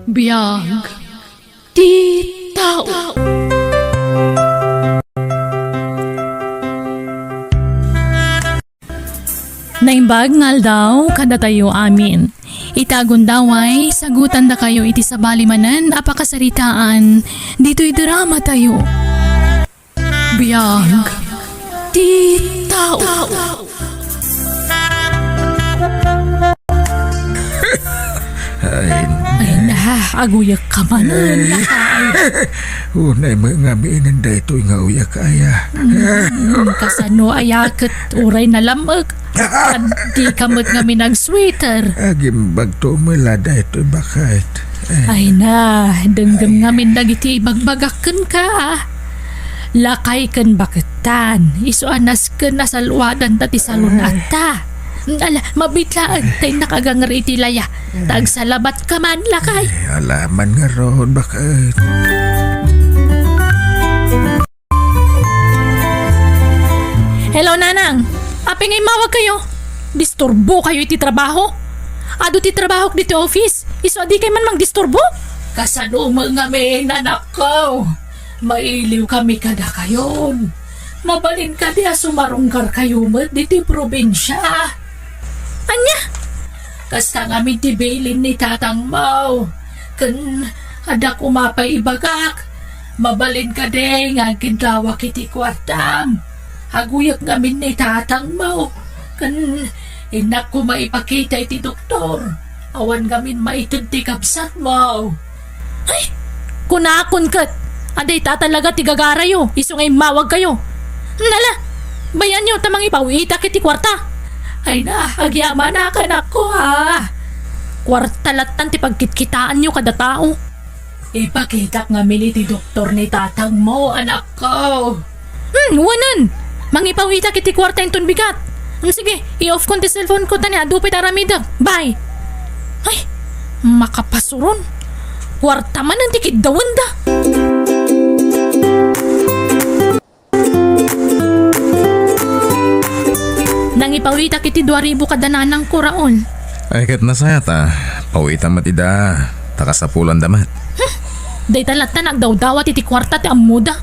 Biyag di tao. Naimbag ngal daw kada tayo amin. Itagon daw ay sagutan da kayo iti sa balimanan apakasaritaan dito'y drama tayo. Biyag di tao. Ay na, aguyak ka manan lakay. Unay mga miinan da ito'y nga uyak aya. Kasano ayaket uray na lamag. Di kamot nga minang sweater. Agim bagto mula da ito'y bakit. Ay na, denggam nga min dagiti ibagbagaken ka. Lakay ken baketan. Isuanas ken nasalwadan tati salunata. Ala, mabitlaan tay nakagangar iti laya. Tagsalabat ka man, lakay. Alaman nga ron bakit. Hello, nanang. Aping ay mawag kayo. Disturbo kayo iti trabaho. Ado ti trabaho dito office. Iso di kay man mang disturbo. Kasano mga may nanak ko. Mailiw kami kada kayon. Mabalin ka di sumarungkar kayo mo diti probinsya. Anya? Kasta nga ti bailin ni tatang Mau. Ken ada kumapay ibagak. Mabalin ka de nga kinlawak iti kwartam. Haguyak ngamin ni tatang Mau. Ken inak ko maipakita iti doktor. Awan gamin maitid ti kapsat mo. Ay, kunakon kat. Aday tatalaga ti gagarayo. Iso ngay mawag kayo. Nala, bayan nyo tamang ipawita kiti kwarta. Ay na, agyaman na kanak ko ha. Kwarta latan ti pagkitkitaan nyo kada tao. Ipakita nga miniti doktor ni tatang mo, anak ko. Wanan. Mangipawita kiti kwarta yung bigat. Sige, i-off ko ti cellphone ko tani, adupit aramida. Bye. Ay, makapasuron. Kwarta man ang tikid dawan da. Nang ipawita kiti 2,000 kada nanang kuraon. Ay kat nasaya ta, pawitan matida, takasapulan damat. Day talatan nagdawdawat iti kwarta ti amuda.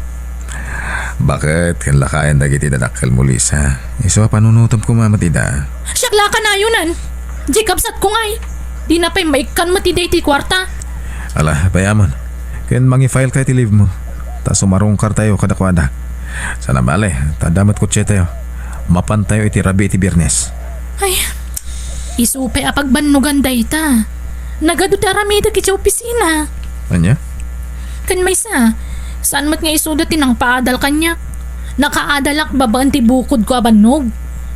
Bakit kan lakayan dagiti dadakkel mo Lisa? Iso panunutom ko mamatida. Siyakla ka na yunan. Di kapsat ko ngay. Di na pa'y maikan matida iti kwarta. Ala, payaman. Ken mangi-file ka iti leave mo. Ta sumarungkar tayo kadakwada. Sana bale, tadamat kutse tayo. Mapan tayo iti rabi iti Biyernes. Ay, isupe apagbannugan day ta. Nagadod aramida kiti opisina. Anya? Kan may saan mat nga isudat tinang paadal kanya. Nakaadalak babaan ti bukod ko abannog.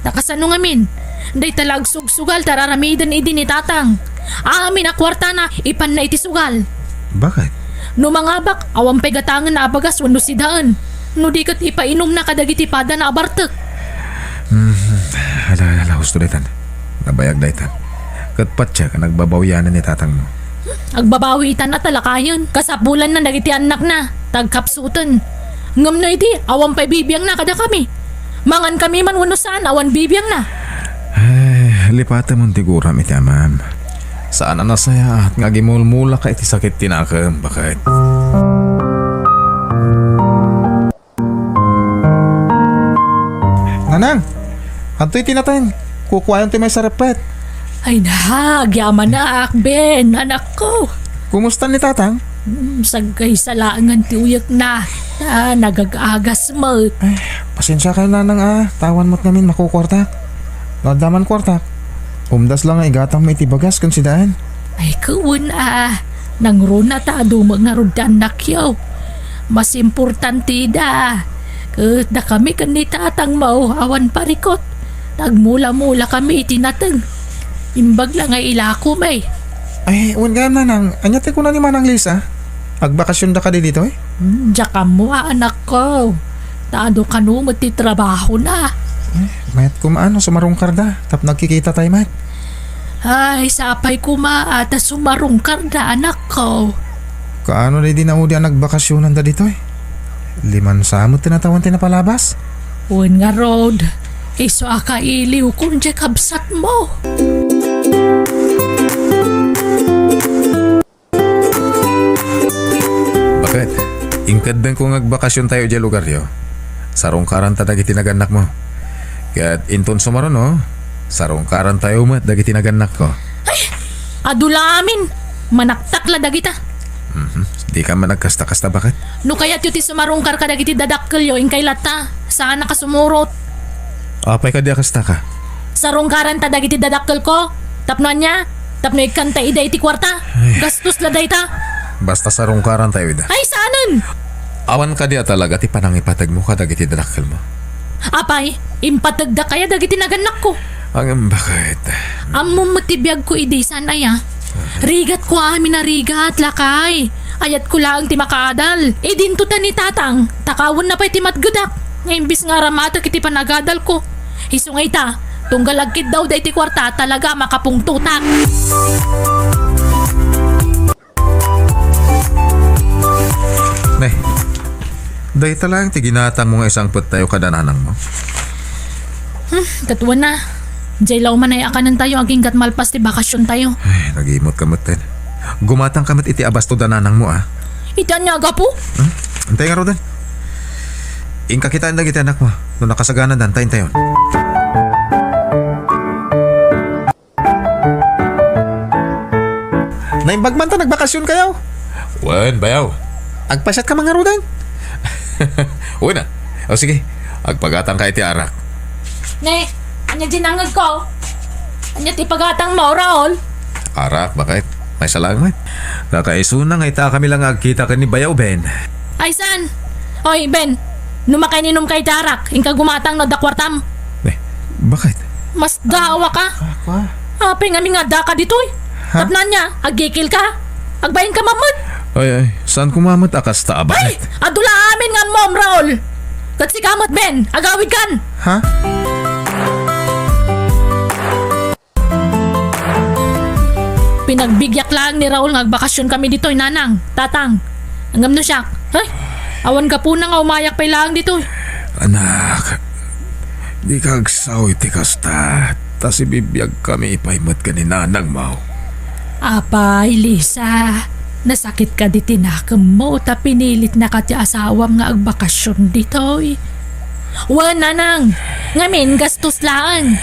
Nakasano ngamin. Day talag sugsugal tararamidan idi ni tatang. Amin na kwarta na ipan na iti sugal. Bakit? No mangabak, awang pegatangan na abagas wano sidaan. No di kat ipainom na kadagiti pada na abartek. Ala, husto daytan. Nabayag daytan. Katpatya ka nagbabawyanan ni tatang mo. Agbabawi itan na talakayon. Kasapulan na dagiti anak na. Tagkapsutan. Ngam na iti, awan pa'y bibiyang na kada kami. Mangan kami man wano saan, awan bibiyang na. Ay, lipata mong tiguram iti amam. Saan na nasaya at nga gimulmula ka iti sakit tinakam. Bakit? Nanang, anto'y tinatayin. Kukuhayon ti may sarapet. Ay na, agyaman na Ben, anak ko. Kumusta ni tatang? Sagay salangan ti uyak na. Nagagagas mo. Pasensya kayo nanang Tawan mo't namin makukwarta. Nadaman kwarta. Umdas lang igatang may tibagas kung sidaan. Ay kuwan nangruna ta mga rudan na kyaw. Mas importante da. Da kami kanita atang mau awan parikot. Tagmula-mula kami itinatag. Imbag lang ay ilako may. Ay, uwan ka nanang. Anyate ko na ni Manang Lisa. Agbakasyon da ka dito eh. Diyak ka mo anak ko. Taano ka no matitrabaho na. Mayat kumaano, sumarungkar da. Tap nagkikita tayo mayat. Ay, sapay kumaata sumarungkar da anak ko. Kaano na di na udi ang nagbakasyonan da dito eh. 5 samot tinatawan tinapalabas. Uwan nga road. Iso akailiw kung di kabsat mo. Ingkad din kung nagbakasyon tayo dyan lugar yo. Sarong karanta dagiti naganak mo. Kaya't inton sumaron no, sarong karanta tayo mat dagiti naganak ko. Adula amin. Manaktakla dagita. Di ka man nagkasta-kasta bakit? No kaya't yu ti sumarungkar ka dagiti dadakkel yo ingkay lata. Saan nakasumurot? Apay ka di akasta ka. Sarungkaran ta dagiti dadakkel ko. Tapno niya. Tapno ikanta ida iti kwarta. Gastos la dayta. Basta sarong karanta tayo ida. Ay saanan? Awan ka di talaga ti panangipatag mo ka dagiti dadakkel mo. Apay, impatagda kaya dagiti naganak ko. Ang bakit? Ammo matibiyag ko idi sana ya. Rigat ko amin na rigat, lakay. Ayat ko lang ti makaadal. E dinto ta ni tatang, takawon na pa'y ti matgudak. Ngaimbis nga ramata kiti panagadal ko. Hisungay ta, tunggalagkid daw day ti kwarta talaga makapungtutak. Nay, dahi talang ti ginatang mo nga isang put tayo kadananang mo. Katuan na. Jaylaw man ay akanan tayo aging kat malpas ti bakasyon tayo. Ay, nag-iimot kamot din. Gumatang kamot iti abasto dananang mo ah. Ita niya aga po. Antay nga ro dan. Ingka kitaan na kita anak mo. Nung nakasaganan dan, tayin tayon. Naimbagman ta, nagbakasyon kayo. Wan, bayaw. Agpasyat ka mga rudan. Uy na. O sige, agpagatang ka iti arak. Ne, anya dinangag ko. Anya ti pagatang mo, Raul. Arak, bakit? May salamat. Kakaisuna nga ita kami lang agkita ka ni Bayaw, Ben. Ay san? Oy, Ben. Numakay kay tarak. Ingka gumatang no dakwartam. Bakit? Mas dawa ka. Kwa? Apay nga nga da ka ditoy. Ha? Tapnan niya, agikil ka. Agbayin ka mamad. Ay, saan kumamot akas ta, Ay, bakit? adula amin nga mom, Raul. Kat si kamot, Ben. Agawid kan. Ha? Pinagbigyak lang ni Raul nga agbakasyon kami ditoy, nanang, tatang. Angam no siya. Ay, awan ka po na nga umayak pa lang ditoy. Anak, di ka agsaw iti kasta. Tas ibibiyag kami ipaimat ka ni nanang mo. Apay, Lisa. Nasakit ka di tinakam mo ta pinilit na ka ti asawam nga agbakasyon ditoy. Wan, nanang. Ngamin, gastos lang.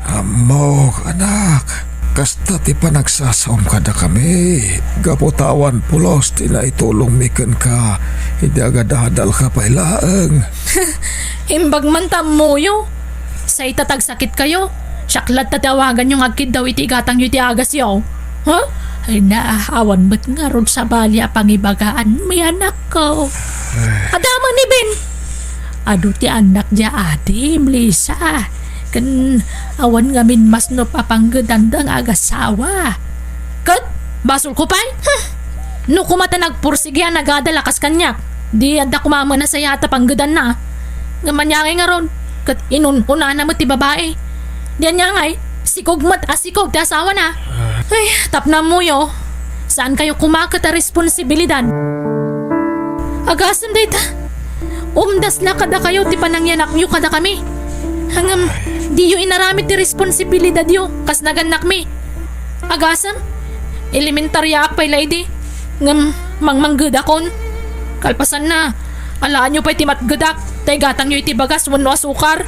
Amo, anak. Kasta ti panagsasaom ka na kami. Gaputawan pulos ti na itulong mikan ka. Hindi agad hadal ka pa ilaang. Imbag man tamuyo. Sa itatag sakit kayo. Syaklat tatawagan yung agkid daw iti gatang iti agas yaw. Ha? Ay naahawan ba't nga ron sa balya pangibagaan may anak ko. Adamang ni Ben. Ado ti anak dia adim, Lisa. Kan awan ngamin mas no papanggedandang agasawa. Kat, basol ko pa'y? No kumata nagpursigyan nagadalakas kanyak. Di adda kumama na sa yata panggedan na. Ngamanyangay nga ron. Kat inununa na mo ti babae. Diyan niya ngay, sikog mat asikog ti asawa na. Ay, tapna mo yo. Saan kayo kumakat a responsibilidad? Agasan dayta. Umdas na kada kayo ti panangyanak nyo kada kami. Hangam, di yu inaramit ti responsibilidad yu, kas naganak mi. Agasan, elementarya akpay lady. Ngam, mangmanggad akon. Kalpasan na, alaan nyo pa'y ti matgadak, tay gatang yu iti bagas, wano asukar.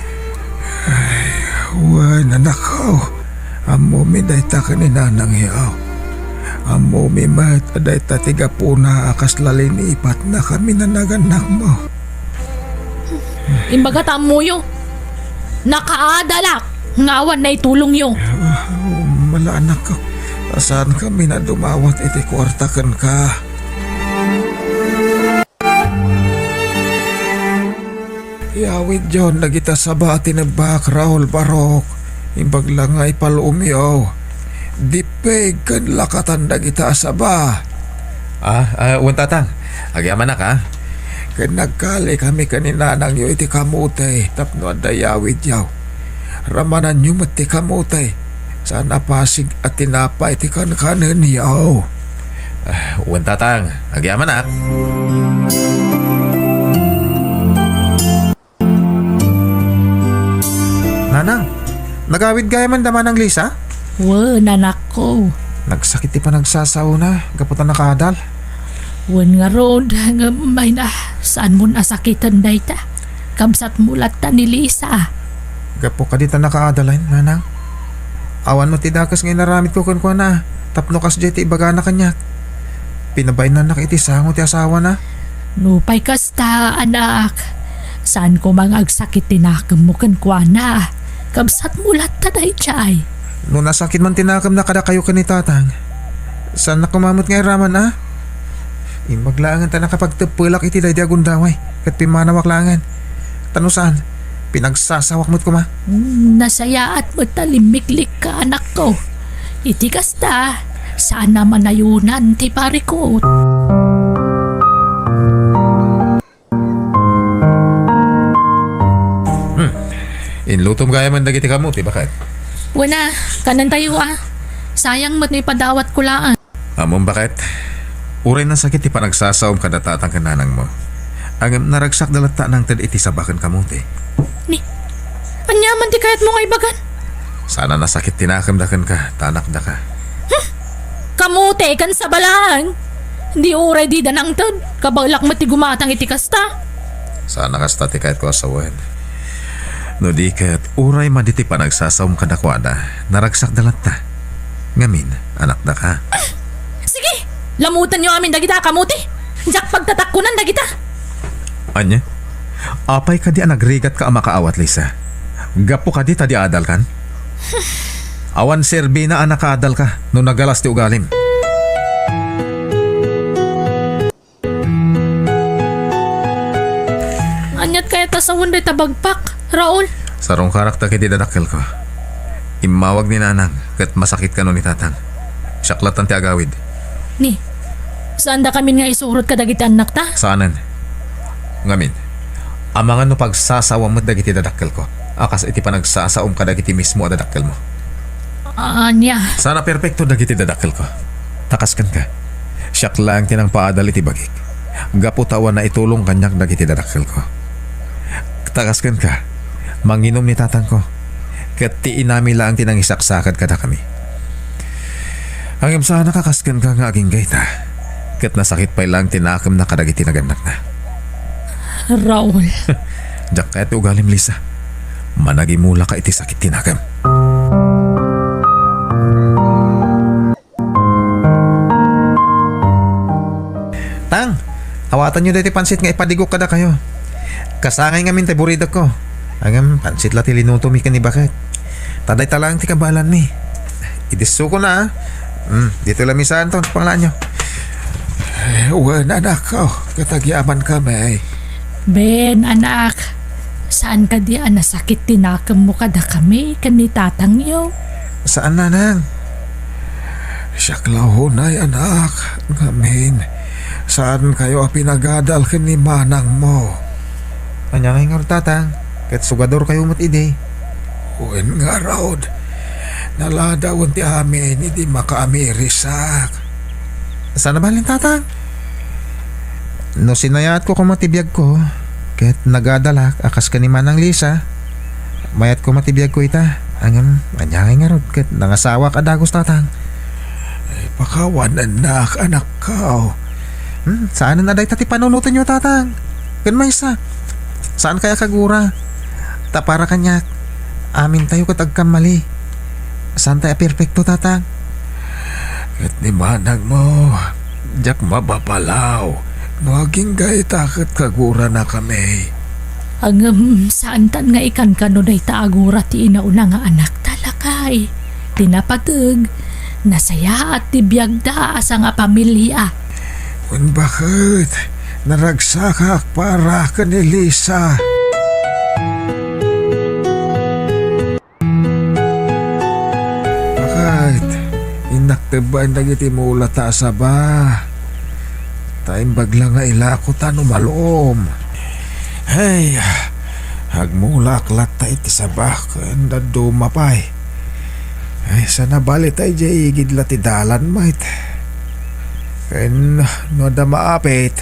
Wan, anak ko. Amo mi day ta ka ni nanang yaw. Amo mi mat day ta tiga puna akas lalin ipat na kami na naganak mo. Imbaga tamo yu. Nakaadalak, ngawan na itulong yu. Mala anak ko. Saan kami na dumawat iti kwartakan ka? Yawid John, nagita sa bati ng bak Raul Barok. Imbag lang ay palumiyaw. Dipeg kan lakatan nagita sa ba. Untatang. Agyaman na ka. Kan nagkali kami kanina nang yu iti kamutay. Tapno ang dayawid yaw. Ramanan yu mati kamutay. Sana pasig at tinapa iti kankanan yaw. Untatang. Agyaman na. Nanang, nagawid gaya man daman ng Lisa? Nanak ko. Nagsakit ti pa nagsasaw na. Gaputan na kadal. Wan nga road, nga may na, saan mo nasakitan day ta? Kamsat mulat ta ni Lisa. Gapo ka dita nakaadalain, nanang. Awan mo tidakas ngayon naramit ko kunkwa na. Tapno kas jay ti ibaga na kanyak. Pinabay na nakiti sango ti asawa na. Nupay kasta, anak. Saan ko mga agsakit tinakam mo kwa na? Kamsat mulat ta day chay. Nung nasakit man tinakam na kada kayo ka ni tatang. Saan na kumamot nga raman ah? Maglangan ta nakapagtapulak iti day di agundaway. Kat pimanawak-langan. Tano saan? Pinagsasawak mo't kuma. Nasaya at matalimiklik ka, anak ko. Iti kasta, saan naman ayunan ti pare ko. Inlutom kaya man dagiti kamuti, bakit? Wana, kanan tayo ah. Sayang mo't may padawat kulaan. Among bakit? Uray na sakit ti panagsasawam kada tatang kananang mo. Ang naragsak dalata ng tad iti sabakan kamuti. Ni, anyaman ti kayat mo nga ibagan. Sana nasakit tinakamdakan ka, tanak da ka. Kamute kan sa balaan. Di uray di danang tad. Kabalak mo ti gumatang iti kasta. Sana kasta ti kahit ko asawan. No di kat uray maditi panagsasawam kada kwada, naragsak dalata. Ngamin, anak da ka. Sige, lamutan nyo amin dagita kamuti. Jak pagtatakkunan dagita. Anya? Apay ka di nagrigat ka ang makaawat, Lisa. Gapo ka di tadi adal kan? Awan serbi na anak adal ka nung nagalas ti ugalim. Anyat kaya ta sa hunday tabagpak, Raul. Sarong karakta kiti dadakkel ko. Imawag ni nanang kat masakit ka nun ni tatang. Siyaklatan ti agawid. Ni, saan da kami nga isurot ka dagiti anak ta? Saanan? Ngamin, amangan no pagsasawa mo dagiti dadakkel ko. Akas iti panagsasaom ka dagiti mismo a dadakkel mo. Anya, Sana perpekto dagiti dadakkel ko. Takaskan ka. Siyak lang tinang paadal iti bagik. Gaputawan na itulong kanyak dagiti dadakkel ko. Takaskan ka. Manginom ni tatang ko. Kat ti inami lang tinang isaksakad kada kami. Hanggang sana kakaskan ka nga aging gayta. Kat nasakit pa lang tinakam na kadagiti naganak na. Raul. Diyak kahit ugalim, Lisa. Managimula ka iti sakit tinakam. Tang, awatan nyo dati pansit nga ipadigok kada kayo. Kasangay nga min tay buridak ko. Hanggang pansit la tilinuto mi ka ni bakit. Taday talang ti kabalan mi. Idiso ko na ah. Dito lang misahan to, panglaan nyo. Wan anak ko, katagyaman kami. Ben, anak. Saan ka di nasakit tinakam mo kada kami kanitatang iyo? Saan nanang? Siyaklahunay anak, ngamin. Saan kayo pinagadal ni manang mo? Anya ngay nga tatang. Kahit sugador kayo mo't ide. Uwin nga raod. Naladawon ti amin, hindi makaamirisak. Sana balin tatang? No sinayat ko matibiyag ko. Kahit nagadalak akas ka ni Manang Lisa. Mayat ko matibiyag ko ita. Angam, anyangay nga rod. Kahit nangasawa ka dagos tatang. Ay, pakawan anak ka. Saan na day tati panunutan nyo tatang? Kan may isa. Saan kaya kagura? Tapara kanyak. Amin tayo katagkam mali. Saan tayo perfecto tatang? At ni manang mo, jak mabapalaw. Maging gay takot kagura na kami. Ang saan tan nga ikan kanunay taagura ti inauna nga anak talakay. Tinapatag, nasaya at tibiyag da asa nga pamilya. Kung bakit naragsakak para ka ni Lisa. Bakit inaktiban na gitimula ta sa ba? Taim bagla nga ilako ta numalom. Hey, hagmula aklat ta iti sabak kanda dumapay. Ay, sana bali tayo jay igid ti dalan mait. Ken no da maapit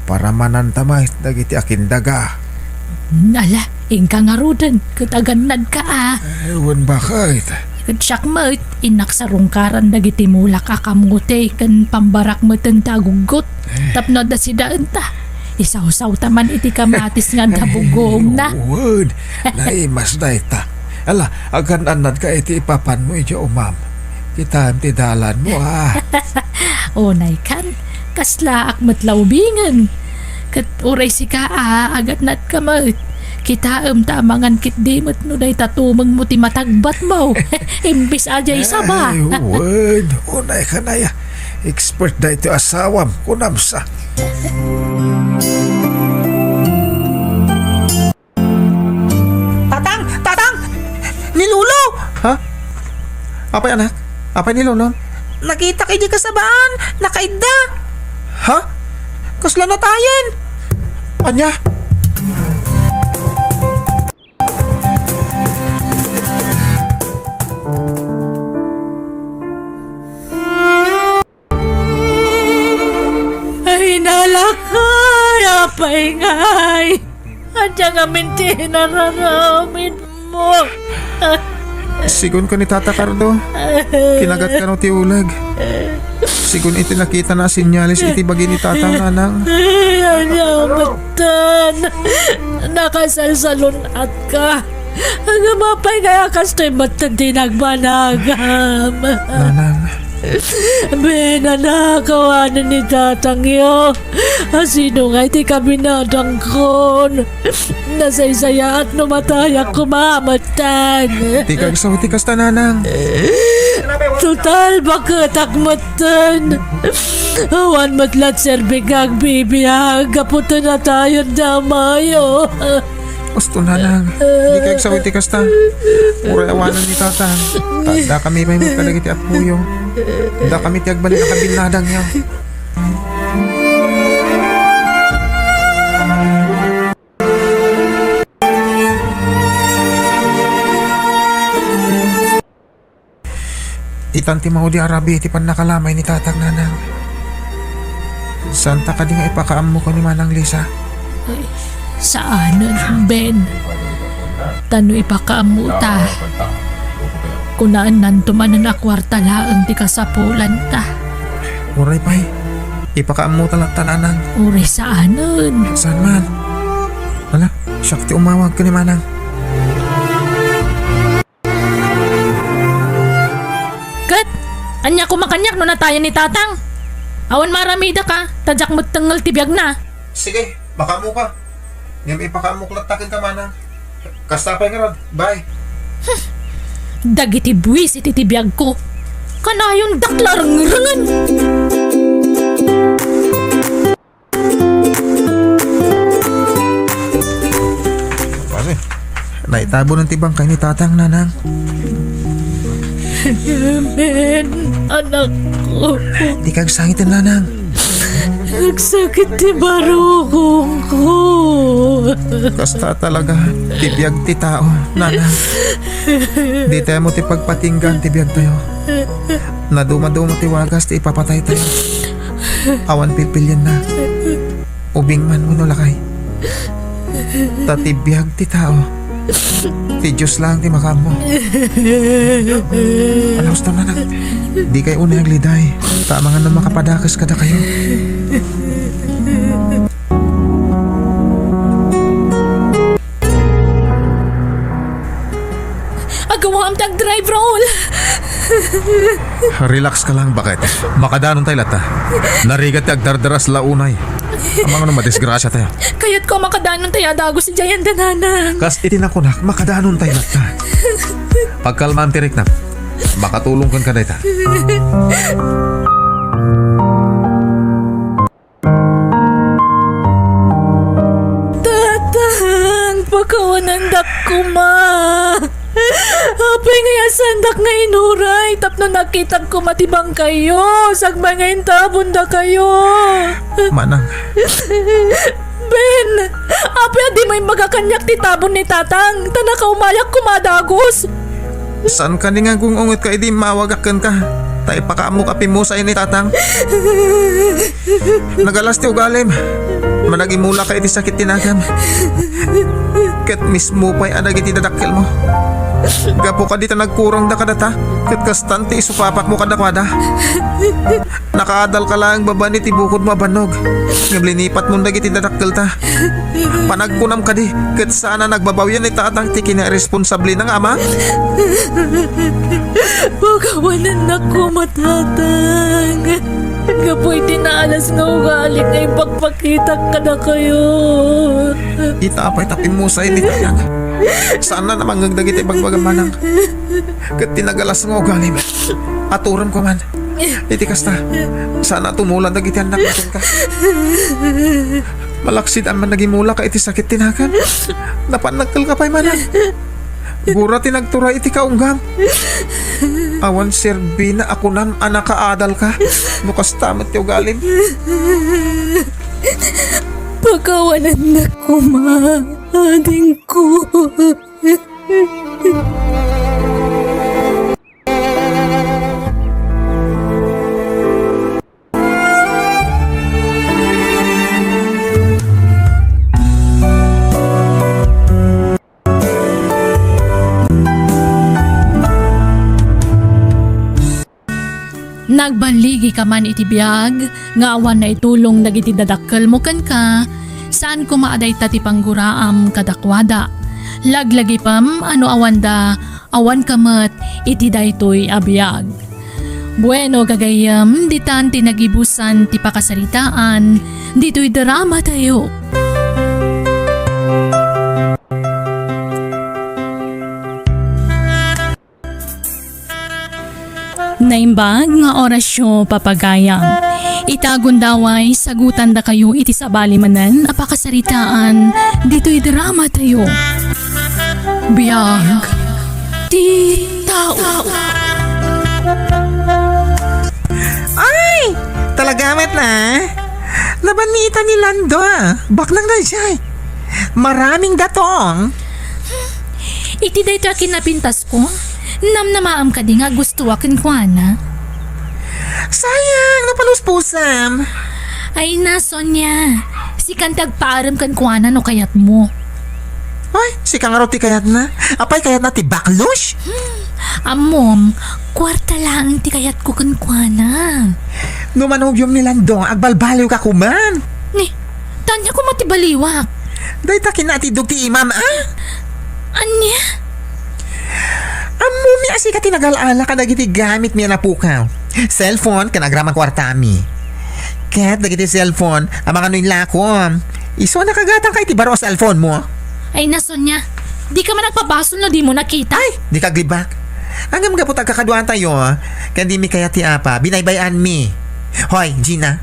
para manantamay dagiti akindaga. Nala, ingka nga rudan, kataganad ka ah. Ewan bakit. Kat siyak mo't inak sa rungkaran dagiti mulak akamuti kan pambarak mo tagugot. Tapno da si daan ta. Isaw-saw taman iti kamatis nga nabugong na. Word, naimas na ita. Ala, agan anad ka iti ipapan mo ito, ma'am. Kita ti dalan mo, ha. Onay kan, kasla akmat laubingan. Kat uray si ka agat nat kamot. Kita tamangan kit dimot no day tatumang mo ti matagbat mo. Imbis aja isa ba? Ay, word, unay ka na ya. Expert na ito asawam, kunamsa. Tatang! Nilulo! Ha? Apay anak? Apay nilolom? Nakita kay di kasabaan! Nakaida! Ha? Kasla na tayen! Anya? Ay nalakay, apay ngay. Adya nga minti nararamin mo. Sigun ko ni Tata Cardo. Kinagat ka no ti ulag. Sigun iti nakita na sinyalis iti bagi ni Tata Nanang. Adya matan. Nakasalsalon at ka. Ang mapay kaya kastoy matan tinagbanagam. Nanang, Benanakawanan ni tatang yo. Sino nga iti kabinadang kon. Nasaysaya at numatayak kumamatan. di ka isaw iti kasta Nanang. Total bakit akmatan. Awan matlat serbing ang bibiyag. Kaputo na tayo damayo. Gusto Nanang, di ka isaw iti kasta. Uray awanan ni Tata. Tanda kami may magkalagiti at puyo. Da kami ti agbalik na kabinadang niya. Itanti mo di Arabi iti pan nakalamay ni Tatang Nanang. Santa ka di nga ipakaam mo ko ni Manang Lisa. Saanan, Ben? Tano ipakaamuta. Kunaan nantuman na kwarta laang di kasapulan ta. Uray pay, ipakaam mo talang tananang. Uri saanan. Saan man? Wala, siyak ti umawag ka ni Manang. Kat, anya kumakanyak no na tayo ni tatang. Awan maramida ka, tadyak mo tangal tibiyag na. Sige, makamu ka. Ngayon ipakaam mo klatakin ka Manang. Kastapay nga rod, bye. Dagiti buwis iti tibiyag ko. Kanayon daklarang rangan. Pare, naitabo ng tibang kay ni Tatang Nanang. Ben, anak ko. Di kang sangitin Nanang. Nagsakit ti barukong ko. Kasta talaga, tibiyag ti tao, Nanang. Di tayo mo ti pagpatinggan tibiyag tayo. Naduma-duma ti wagas ti ipapatay tayo. Awan pilpilyan na. Ubing man mo no lakay. Tatibiyag ti tao. Ti Diyos lang ti makamo. Alaos to Nanang. Di kayo unay agliday. Tama nga na makapadakas kada kayo. Agawam tag drive Raul. Relax ka lang, bakit? Makadanon tayo lata. Narigat ti agdardaras launay. Amang ano madisgrasya tayo. Kaya't ko makadanon tayo dago si Jayan Danana. Kas itinakunak, makadanon tayo lata. Pagkalmaan tirik na, makatulong kan ka na ita. Tatang, pagkawanan dak ko ma. Apay nga sandak nga inuray. Tapno nakita ko matibang kayo. Sagma nga intabon da kayo. Manang, Ben, apay di may magakanyak ti tabon ni tatang. Tanaka umayak kumadagos. saan ka ni nga kung ungot ka edi mawagakan ka? Tay pakaamok api mo sa ini Tatang. Nagalas ti ugalim. Managimula ka iti sakit tinagam. Ket mismo pa'y adag iti dadakkel mo. Gapo ka dita nagkurang da kadata. Kat kastante isupapak mo kadakwada. Nakaadal ka lang baba ni tibukod mabanog. Ngablinipat mo dagiti dadakkel ta. Panagkunam ka di. Kat sana nagbabawyan itatang tiki na responsable ng ama. Pagawanan na ko matatang. Kapoy tinaalas nga ugali nga ipagpakita ka na kayo. Itapay tapin mo sa ini tayag. Sana namang gagdagit ipagbagamanang. Kat tinagalas nga ugali mo. Aturam ko man. Iti kasta. Sana tumulan dagiti anak natin ka. Malaksid ang man nagimula ka iti sakit tinakan. Napanagkal ka pa'y manan. Gura tinagtura iti kaunggam. Awan serbi na ako nam anak kaadal ka. Bukas tamat ti ugalim. Pagawanan na ko, ma. Ading ko. Nagbaligi ka man iti biyag, nga awan na itulong dagiti dadakkel mo kan ka, saan ko maaday tati pangguraam kadakwada. Laglagi pam ano awanda, awan kamat iti daytoy abiyag. Bueno gagayam, ditan tinagibusan ti pakasaritaan, dito'y drama tayo. Naimbag nga orasyo papagayam. Itagon daway sagutan da kayo iti sabali manan apakasaritaan dito'y drama tayo. Biyag ti tao. Ay! Talagamet na. Labanita ni Lando baklang na siya. Maraming datong. Iti dayto kinapintas ko. Namnamaam ka di nga gusto akin kwa na. Sayang, napaluspusam. Ay na, Sonya. Si kantag paaram kan kwa na no kayat mo. Ay, si kang ti kayat na. Apay kayat na ti baklush. Amom, kwarta lang ti kayat ko kan kwa na. Numanugyom ni Lando, agbalbaliw ka kuman. Ni, tanya ko matibaliwak. Day takin na ti ti imam Anya? Amumi asi ka tinagalala ka dagiti gamit miya na pukaw. Cellphone ka nagramang kwartami. Kat dagiti cellphone, amang ano'y lakom. Iso nakagatang kay ti baro cellphone mo. Ay na, Sonya. Di ka man nagpabasol no di mo nakita. Ay, di ka glibak. Hanggang mga putag kakaduan tayo, kandi mi kaya ti apa, binaybayan mi. Hoy, Gina.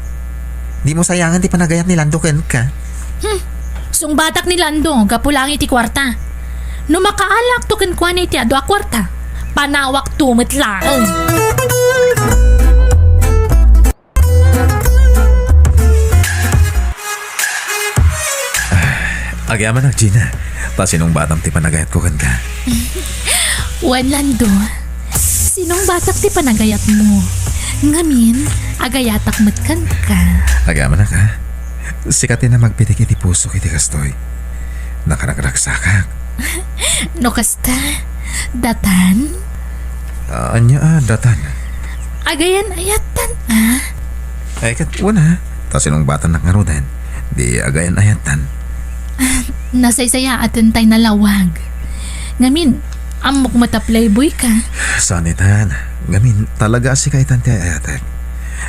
Di mo sayangan ti panagayat ni Lando ken ka. Sung batak ni Lando, gapulang iti kwarta. No makaalak to ken kwa na iti ado a kwarta. Panawak tumit lang. Agyaman na, Gina. Ta sinong batang ti panagayat ko kan ka. Wan Lando, sinong batak ti panagayat mo? Ngamin, agayatak matkan ka. Agyaman na ka. Sikatin na magpitik iti puso kiti kastoy. Nakaragragsakak. No kasta, datan, Anya datan. agayan ayatan Ay kat una. Ta sinong batang nakarudan. Di agayan ayatan. Nasaysaya atin tay nalawag. Ngamin, amok mata playboy ka. Sanitan. Gamin talaga si kay tante ayatek.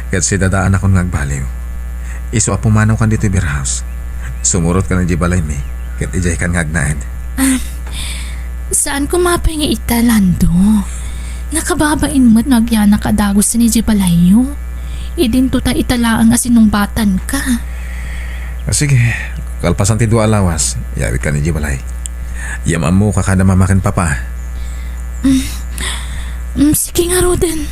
Kat si dadaan akong nagbaliw. Iso apumanaw kan dito beer house. Sumurot ka ng jibalay mi. Kat ijay kan ngagnaed. Saan ko mapay nga italando? Nakababain mo't nagyana kadagos sa ni Jibalayo. Idin to ta italaang asinong batan ka. Sige, kalpasan ti dua alawas. Yawit ka ni jibalay. Yaman mo kakada mamakin papa. Sige nga Roden.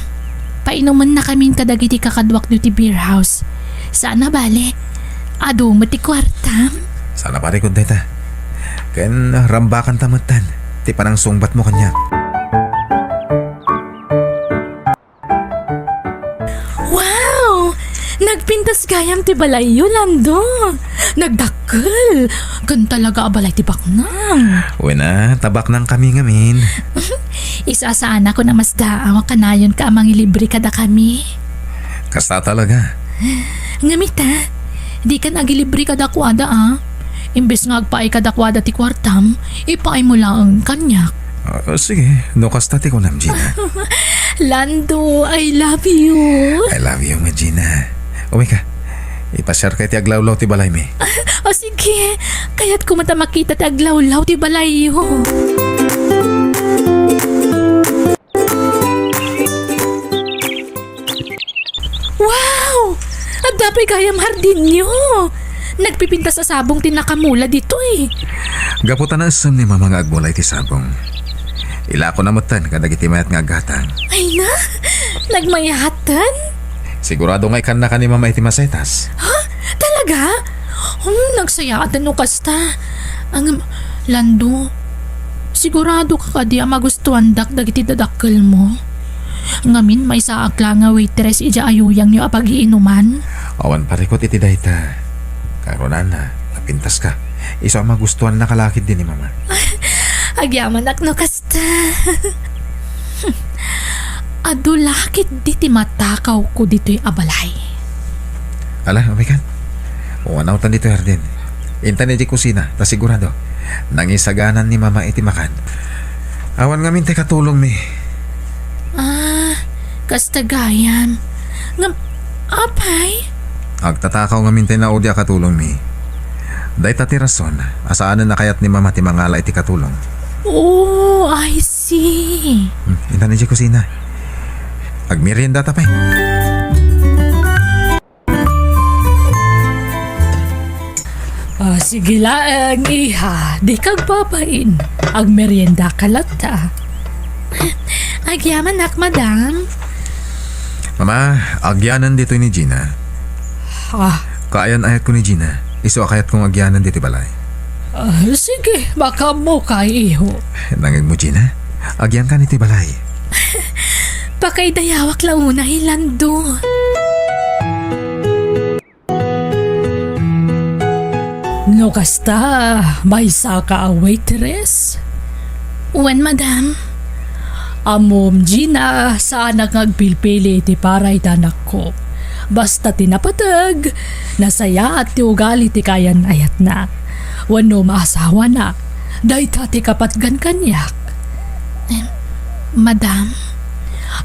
Painuman na kaming kadagiti kakadwak do ti beer house. Sana bale? Ado mati kwartam? Sana pare kung deta. Ken rambakan tamatan. Ti panang sungbat mo kanya. Wow! Nagpintas gayam ti balay Lando. Nagdakkel. Kan talaga abalay ti baknang. Wena, tabak ng kami ngamin. Isa sana ko na mas daawa kanayon ka amang ilibre kada kami. Kasta talaga. Ngamita, di ka nagilibre kada kwada Imbes nga agpaay kada kwada ti kwartam, ipaay mo lang ang kanyak. Sige, no kasta ti ko nam, Gina. Lando, I love you. I love you, nga Gina. Uwi ka. Ipasyar kay ti aglawlaw ti balay mi. O sige, kaya't kumata makita ti aglawlaw ti balayo. Wow! Adapay kayam hardin nyo. Nagpipinta sa sabong tinakamula dito Gaputan na asam ni mama nga agmulay ti sabong. Ila ko namutan kadag iti mayat nga agatang. Ay na, nagmayatan? Sigurado nga ikan na ka ni mama iti masetas. Ha? Talaga? Nagsayatan no kasta. Ang Lando, sigurado ka kadi magustuhan dagdag iti dadakkel mo. Ngamin may saakla nga waitress ija ayuyang nyo apag-iinuman. Awan parikot iti dayta. Karonan na, napintas ka. Isa ang magustuhan na kalakid din ni mama. Agyaman akno kasta. Adulakit di ti matakaw ko dito'y abalay. Ala, umikan. Uwanautan dito hardin. Intan ni di kusina, ta sigurado. Nangisaganan ni mama iti makan. Awan nga minte katulong mi. Kasta gayam. Apay? Agtatakaw nga minte na udya katulong mi. Day ta ti rason, asaan na kayat ni mama ti mangala iti katulong. Oh, I see. Intan ni di kusina. Agmerienda ta pa'y. Sige lang, iha. Di kag babain. Ang merienda kalata. Agyaman nak, madam. Mama, agyanan dito ni Gina. Kaayan ayat ko ni Gina. Iso akayat kong agyanan dito balay. Sige, baka mo kay iho. Nangag mo Gina, agyan ka niti balay. Pakay dayawak launa Lando. No kasta, may saka a waitress. Wen, madam? Amom, Gina, saan nagpilpili ti paray tanak ko. Basta tinapatag, nasaya at ti ugali ti kayan ayat na. Wano maasawa na, dahi ti kapatgan kanyak. Madam?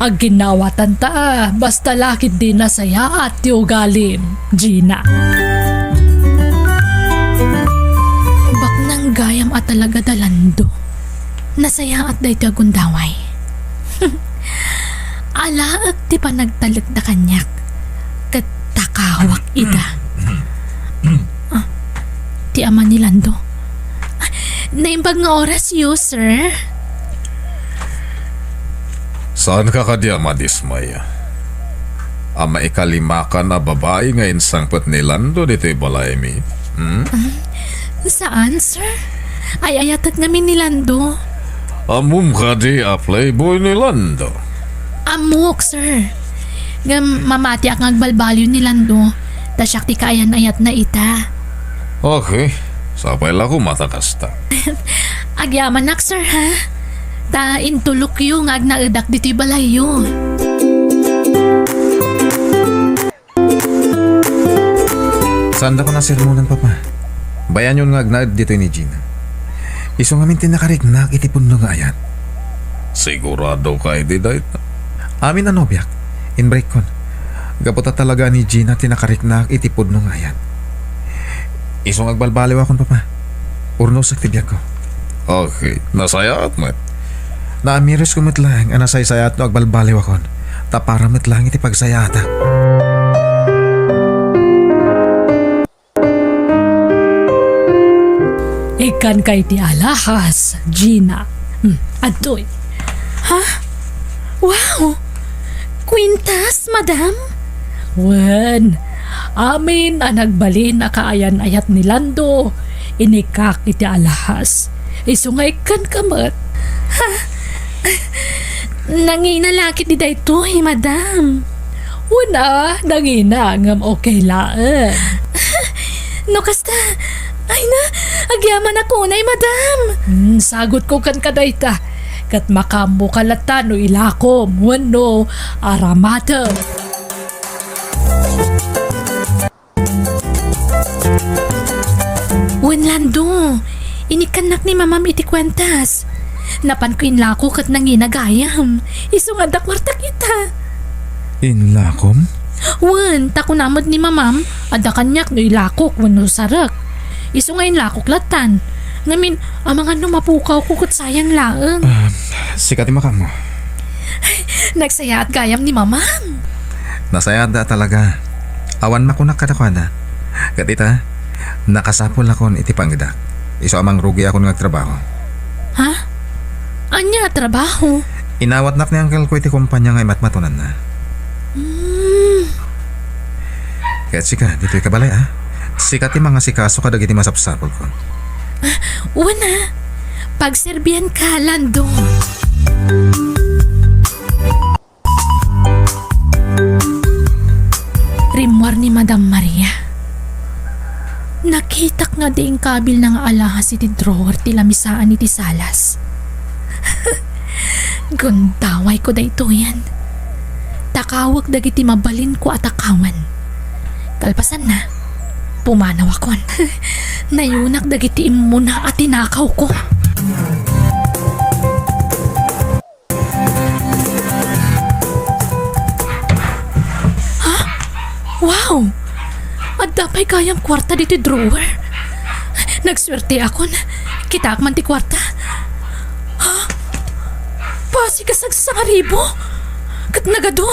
Ang ginawatan ta, basta lakit din nasaya at ti ugalim, Gina. Baknang gayam at talaga dalando. Nasaya at dahi ti agundaway. Alaag ti pa nagtalag na kanyak. Katakawak ida. Ti ama ni Lando. Naimbag nga oras yu, sir. Saan ka kadya madismay? Ama ikalima ka na babae ngayon sangpot ni Lando dito'y balay mi. Saan, sir? Ay ayatat namin ni Lando. Amum ka di a playboy ni Lando. Amok, sir. Mamati ak ngagbalbalyo ni Lando. Tasyak ti kayan ayat na ita. Okay, sapay lang ko matakasta. Agyaman nak, sir, ha? Ta intulok yung agnaidak dito'y balayo. Saan ko na sermonan, papa? Bayan yun nga agnaid dito ni Gina. Iso nga mintin nakarignak itipon no nga ayat. Sigurado ka di dahit. Amin na nobyak, in break kon. Gaputa talaga ni Gina tinakarignak itipon no nga ayat. Iso nga agbalbaliw akon, papa. Urno sa tibyak ko. Okay, nasaya at mat. Naamiris ko matlang anasaysayat no agbalbaliw akon. Tapara matlang iti pagsayata. Ikan kay ti alahas, Gina. Adoy. Ha? Wow! Quintas, madam? Wen, amin ang nagbalin na kaayan ayat ni Lando. Inikak iti alahas. Isungay kan kamat. Ha? Nanginalakit di dayto, madam. Una, nangina ngam okay laan. No kasta, ay na, agyaman ako na madam. Sagot ko kan kadayta. Kat makambo kalata no ilakom, wano, aramata. Lando, inikanak ni mamam iti kwentas. Napan ko inlako kat nanginagayam. Isungad da kwarta kita. Inlakom? Wan, tako namad ni mamam, ada kanyak no ilakok wano sarak. Isungay inlakok latan. Ngamin, amang ano mapukaw ko kat sayang laang. Sikati makam mo. Nagsaya at gayam ni mamam. Nasaya da talaga. Awan makunak kadakwana. Katita, nakasapol akon iti panggidak. Iso amang rugi ako ng trabaho. Ha? Anya trabaho? Inawat nak ni Uncle ko iti kumpanya nga matmatunan na. Kaya sika, dito'y kabalay Sika ti mga sikaso kadag iti masapsapol ko. Una, pagserbihan ka, Lando. Rimwar ni Madam Maria. Nakitak nga diing kabil ng alahas iti drawer ti lamisaan iti salas. Gundaway ko da ito yan. Takawag dagiti mabalin ko at akawan. Kalpasan na, pumanaw akon. Nayunak dagiti imuna at tinakaw ko. Ha? Wow! At dapay kayang kwarta dito drawer. Nagswerte akon. Kita man ti kwarta. Ha? Pasigasag sa ribo. Kat nagado.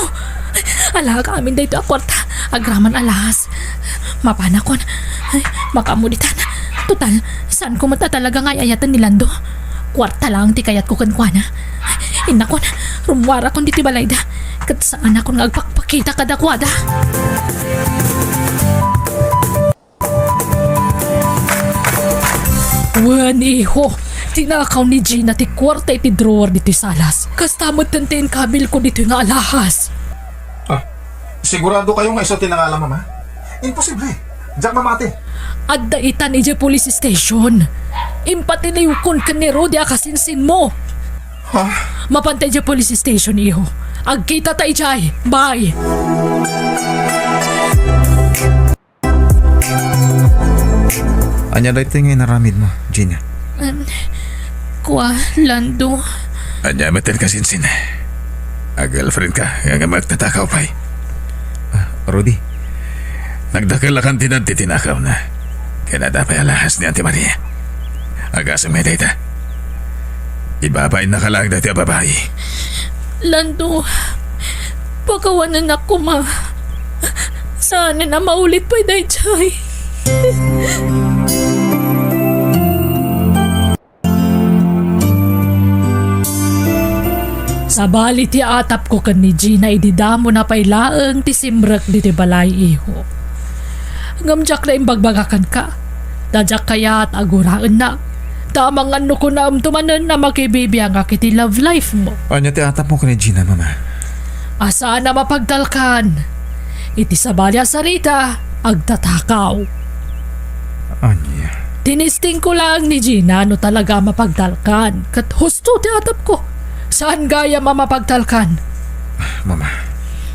Alaga amin dito a kwarta. Agraman alahas. Mapanakon. Ay, makamuditan. Total, saan ko mata talaga nga ayatan ni Lando? Kwarta lang ti kayat ko kankwana. Inakon, rumwara kon diti balayda. Kat saan akon nga agpakpakita kadakwada. Wan iho, tinakaw ni Gina ti kwarta iti drawer dito salas. Kastamot tantiin kabil ko dito nga alahas. Sigurado kayo nga iso tinangalan, mama? Imposible. Diyak mamati. At daitan ije police station. Impatiliw kon kan ni Rodi akasinsin mo. Ha? Mapantay ije police station iho. Agkita tayo jay. Bye. Anya dahi tingin naramid mo, Gina. Kwa, Lando. Anya matin kasinsin. Girlfriend ka, nga magtatakaw pa'y. Rudy, nagdakalakan tinan titinakaw na. Kaya nadapay alahas ni Auntie Maria. Agasa may data. Ibabay na kalang dati ang babae. Lando, pagawanan ako ma. Sana na maulit pa'y day jay. Sa bali ti atap ko kan ni Gina ididamo na pailaang ti simrak di ti balay iho. Ngamjak na imbagbagakan ka. Dadyak kaya at aguraan na. Tamang ano ko na tumanan na makibibiyang akiti love life mo. Anya ti atap mo ka ni Gina, mama? Asa na mapagdalkan. Iti sa balya sarita, agtatakaw. Anya? Tinisting ko lang ni Gina no talaga mapagdalkan. Kat husto ti atap ko. Saan gaya mamapagtalkan? Mama.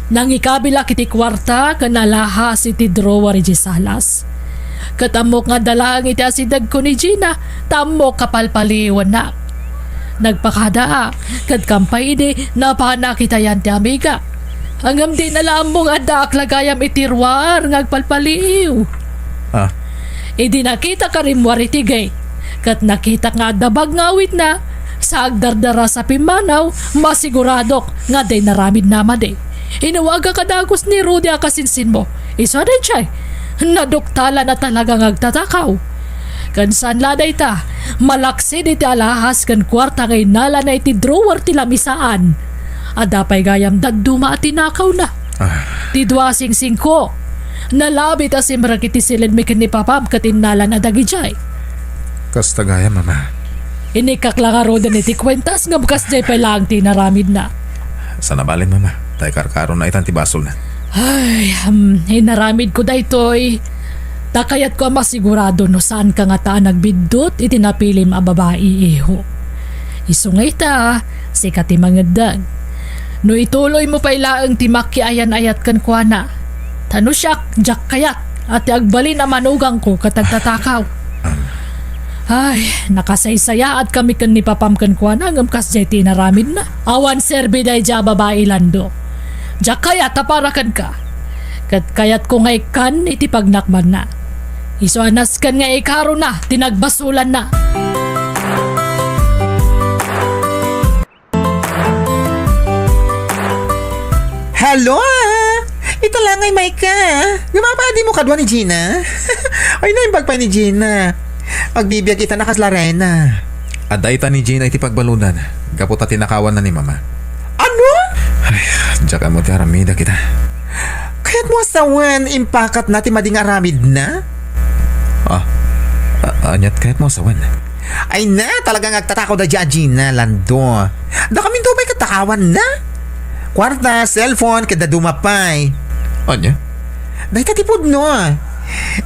Nang ikabila kiti kwarta kanalahas iti drawer iti salas. Katamok nga dalang iti asidag ko ni Gina, tamok kapalpaliwan na. Nagpakada kat kampay iti napanak itayan ti amiga. Hanggang di nalam mong adak lagayam itirwar ngagpalpaliw. Idi nakita ka rimwar iti gay. Kat nakita nga dabag ngawit na. Sa agdardara sa pimanaw, masiguradok nga day naramid naman day. Inawaga kadagos ni Rudy akasinsin mo. Isa day chay, naduktala na talagang agtatakaw. Kan saan laday ta, malaksi di ti alahas kan kwarta ngay nala na iti drawer ti lamisaan. Adapay gayam daduma at tinakaw na. Ti dwasing singko, nalabit asimrak iti silid mikin ni papam katinala na dagi jay. Kasta gaya, mama. Inikaklangaroon na iti kwentas nga bukas jay pa lang tinaramid na. Sana balin, mama. Tay karkaron na itan ti basol na. Ay, hinaramid ko daytoy. Takayat ko masigurado no saan ka nga ta nagbidot itinapilim a babae iho. Isungay ta, sikat mangadag. No ituloy mo pa ilaang timaki ayan ayat kan kuana. Tano siyak, jak kayat, at agbali na manugang ko katagtatakaw. Ay, nakasaysaya at kami kan ni papam kan kuana ngam kas jay tinaramid na. Awan serbi day ja babae lando. Jak kayat taparakan ka. Kat kayat ko ngay kan iti pagnakman na. Isuanas kan nga ikaro na, tinagbasulan na. Hello? Ito lang ay Maika. Gumapadi mo kadwa ni Gina. Ay naimbag pa ni Gina. Pagbibiyag kita nakaslarena. Aday ta ni Gina iti pagbalunan. Gaputa tinakawan na ni mama. Ano? Diyak mo ti aramida kita. Kaya't mo asawan impakat natin mading aramid na? Anyat kahit mo sawan. Ay na, talagang agtatakaw da dyan Gina, Lando. Da kami do may katakawan na. Kwarta, cellphone, kada dumapay. Anya? Dahil tatipod no.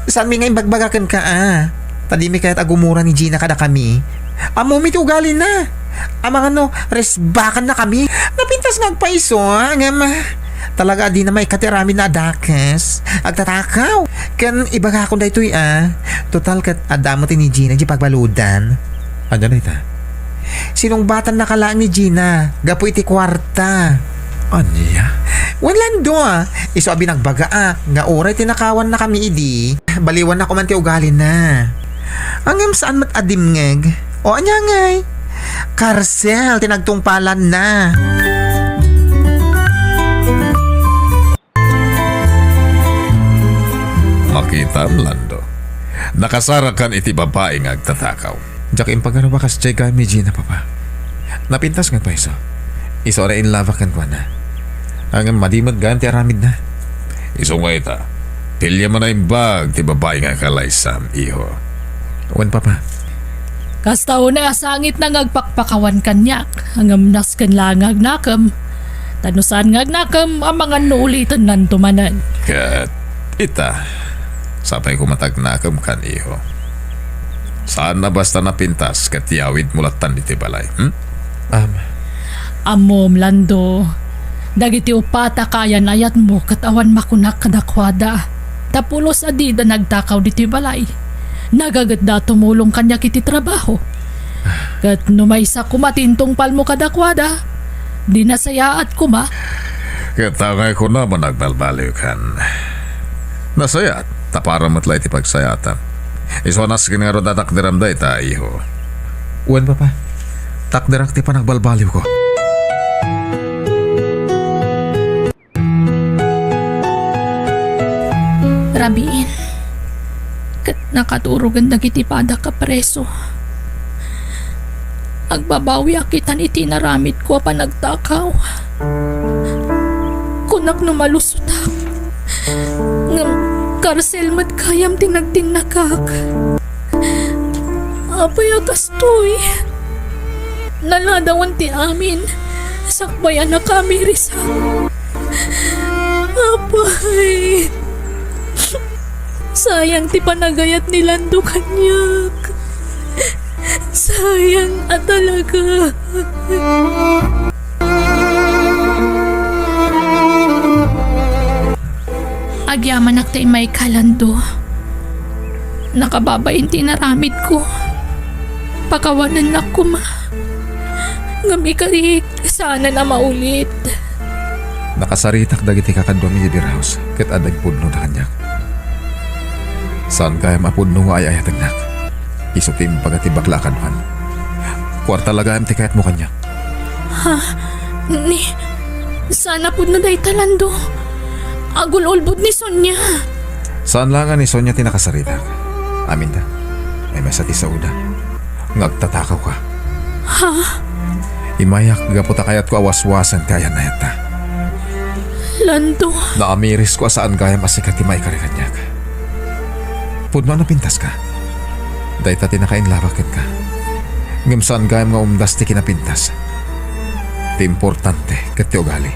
Saan mi ngayon bagbagakan ka Tadi mi kaya't agumura ni Gina kada kami. Amo mi ugali na. Amang ano, resbakan na kami. Napintas nagpaiso ngam. Talaga di na may katirami na adakas. Agtatakaw. Kan ibaga akong da ito'y Total kat adamo ti ni Gina di pagbaludan. Anya na ita? Sinong batan nakalaan ni Gina? Gapo iti kwarta. Anya? Wanlan do Iso abi nagbaga nga oray tinakawan na kami idi. Baliwan na ko man ti ugali na. Angam saan mat adimngeg? O anya ngay? Karsel tinagtungpalan na. Makita Lando. Nakasarakan iti babae nga agtatakaw. Diyak impagano bakas jay kami Gina papa. Napintas nga pa iso. Iso ora in lava kan kwa na. Ang madimad ganti aramid na. Iso nga ita. Pilya mo na imbag ti babae nga kalaysam iho. Wan papa. Kastaw na asangit na ngagpakpakawan kanyak. Hangam nas kan langag nakam. Tanusan ngag nakam ang mga nuulitan nan tumanan. Kat ita. Sapay kumatagnakam kan iho. Saan na basta napintas kat yawid mulatan iti balay? Amom Lando. Dagiti upata kayan ayat mo katawan makunak kadakwada. Tapulos adida nagtakaw diti balay. Nagagadda tumulong kanya kiti trabaho. Kat numaysa kumatintong palmo kadakwada. Di nasayaat kuma. Katangay ko naman nagbalbaliw kan. Nasayat, tapara matlay ti pagsayatan. Iswanas kinangaro datakdiram da ita iho. Uwan papa. Takdirak ti pa nagbalbaliw ko. Rabiin. Kat nakaturugan na kiti pada ka preso. Agbabawi akitan iti naramit ko pa nagtakaw. Kunak numalusot ako. Ngam karsel mat kayam tinagtinakak. Apay akastoy. Naladawan ti amin. Sakbayan na kami risa. Apay. Sayang ti panagayat ni Lando kanyak. Sayang at talaga. Agyaman naktay may kalando. Nakababain tinaramid ko. Pakawanan na ko ma. Ngami sana na maulit. Nakasaritak dagiti kakadwa mi di house ket adag pudno na kanyak. Saan kaya mapudno nga ay ayatagnak? Isutim pagati bakla kanwan. Kwarta lagayam ti kayat mo kanyak. Ni, sana pud na day talando. Agul-ulbud ni Sonya. Saan lang ni Sonya tinakasaritak? Amin ta. May masati sa uda. Ngagtatakaw ka. Ha? Imayak gaputa kayat ko awaswasan ti ayan na yata. Lando. Naamiris ko saan kaya masikat ti may karikanyak. Pudno na pintas ka. Dahil ta tinakainlarakin ka. Ngam saan gayam nga umdas ti kinapintas. Ti importante kat ti ugali.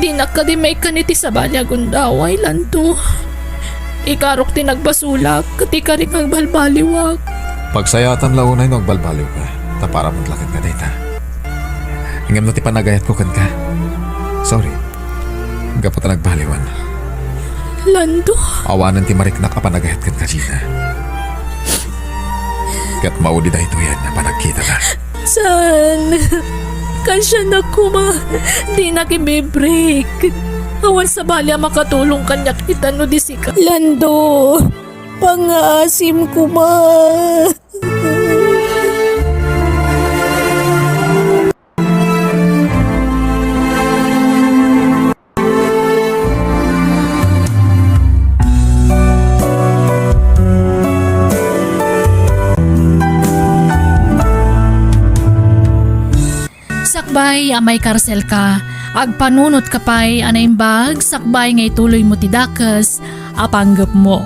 Di nakadimay ka ni ti sa balyagundaway, Lando. Ikarok ti nagbasulak, kati ka rin ang balbaliwag. Pagsayatan launay no agbalbaliw ka. Ta para maglakad ka dayta. Ingam no ti panagayat ko kan ka. Sorry. Gapot na nagbaliwan. Lando, Awanan ti mariknak a panagayat kan ka, Gina. Kat maudi da ito yan na panagkita ka. saan? Kansya na kuma, di na kimi-break. Awan sa balya makatulong kanyak itano di sika. Lando, pangasim kuma. Sakbay, amay karsel ka. Agpanunot ka pa'y anaimbag, sakbay ngay tuloy mo ti dakes, apanggap mo.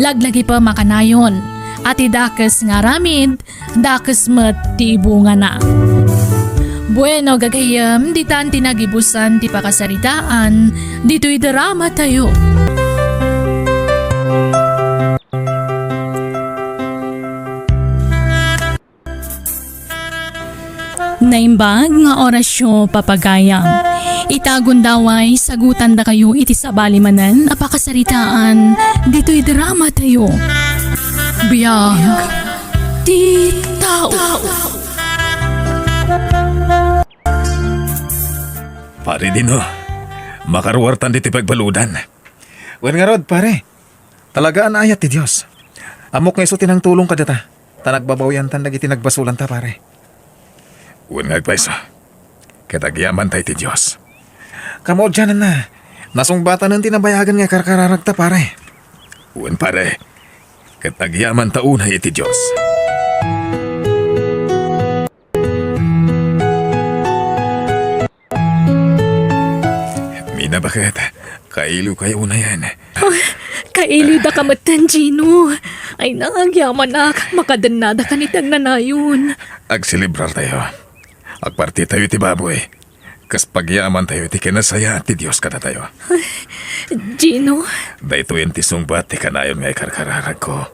Laglagi pa makanayon, at ti dakes nga ramid, dakes met ti ibunga na. Bueno, gagayam, di tan tinagibusan ti pakasaritaan, dito'y drama tayo. Naimbag nga orasyo papagayam. Itagon daway sagutan da kayo iti sabalimanan apakasaritaan dito'y drama tayo. Biyag ti tao. Pare din oh. Makaruwartan dito pagbaludan. Wen nga rod, pare. Talagaan ayat ti Diyos. Amok nga iso tinang tulong ka data. Tanagbabawian tan dagiti nagbasulan ta, pare. Wen nga agpaiso. Katagyaman tayo ti Diyos. Kamo dyan na. Nasungbatan ng tinabayagan nga karkararag ta, pare. Wen, pare. Katagyaman ta unay iti Diyos. Mina, bakit? Kailo kayo na yan. Kaili da kamatan, Gino. Ay nangagyaman ak, makadanada ka nitang nanayon. Agsilibrar tayo. Agparti tayo ti baboy. Kas pagyaman tayo ti kinasaya ti Diyos kada tayo. Gino, Dahito yung ti sungbat ti kanayon ngay karkararag ko.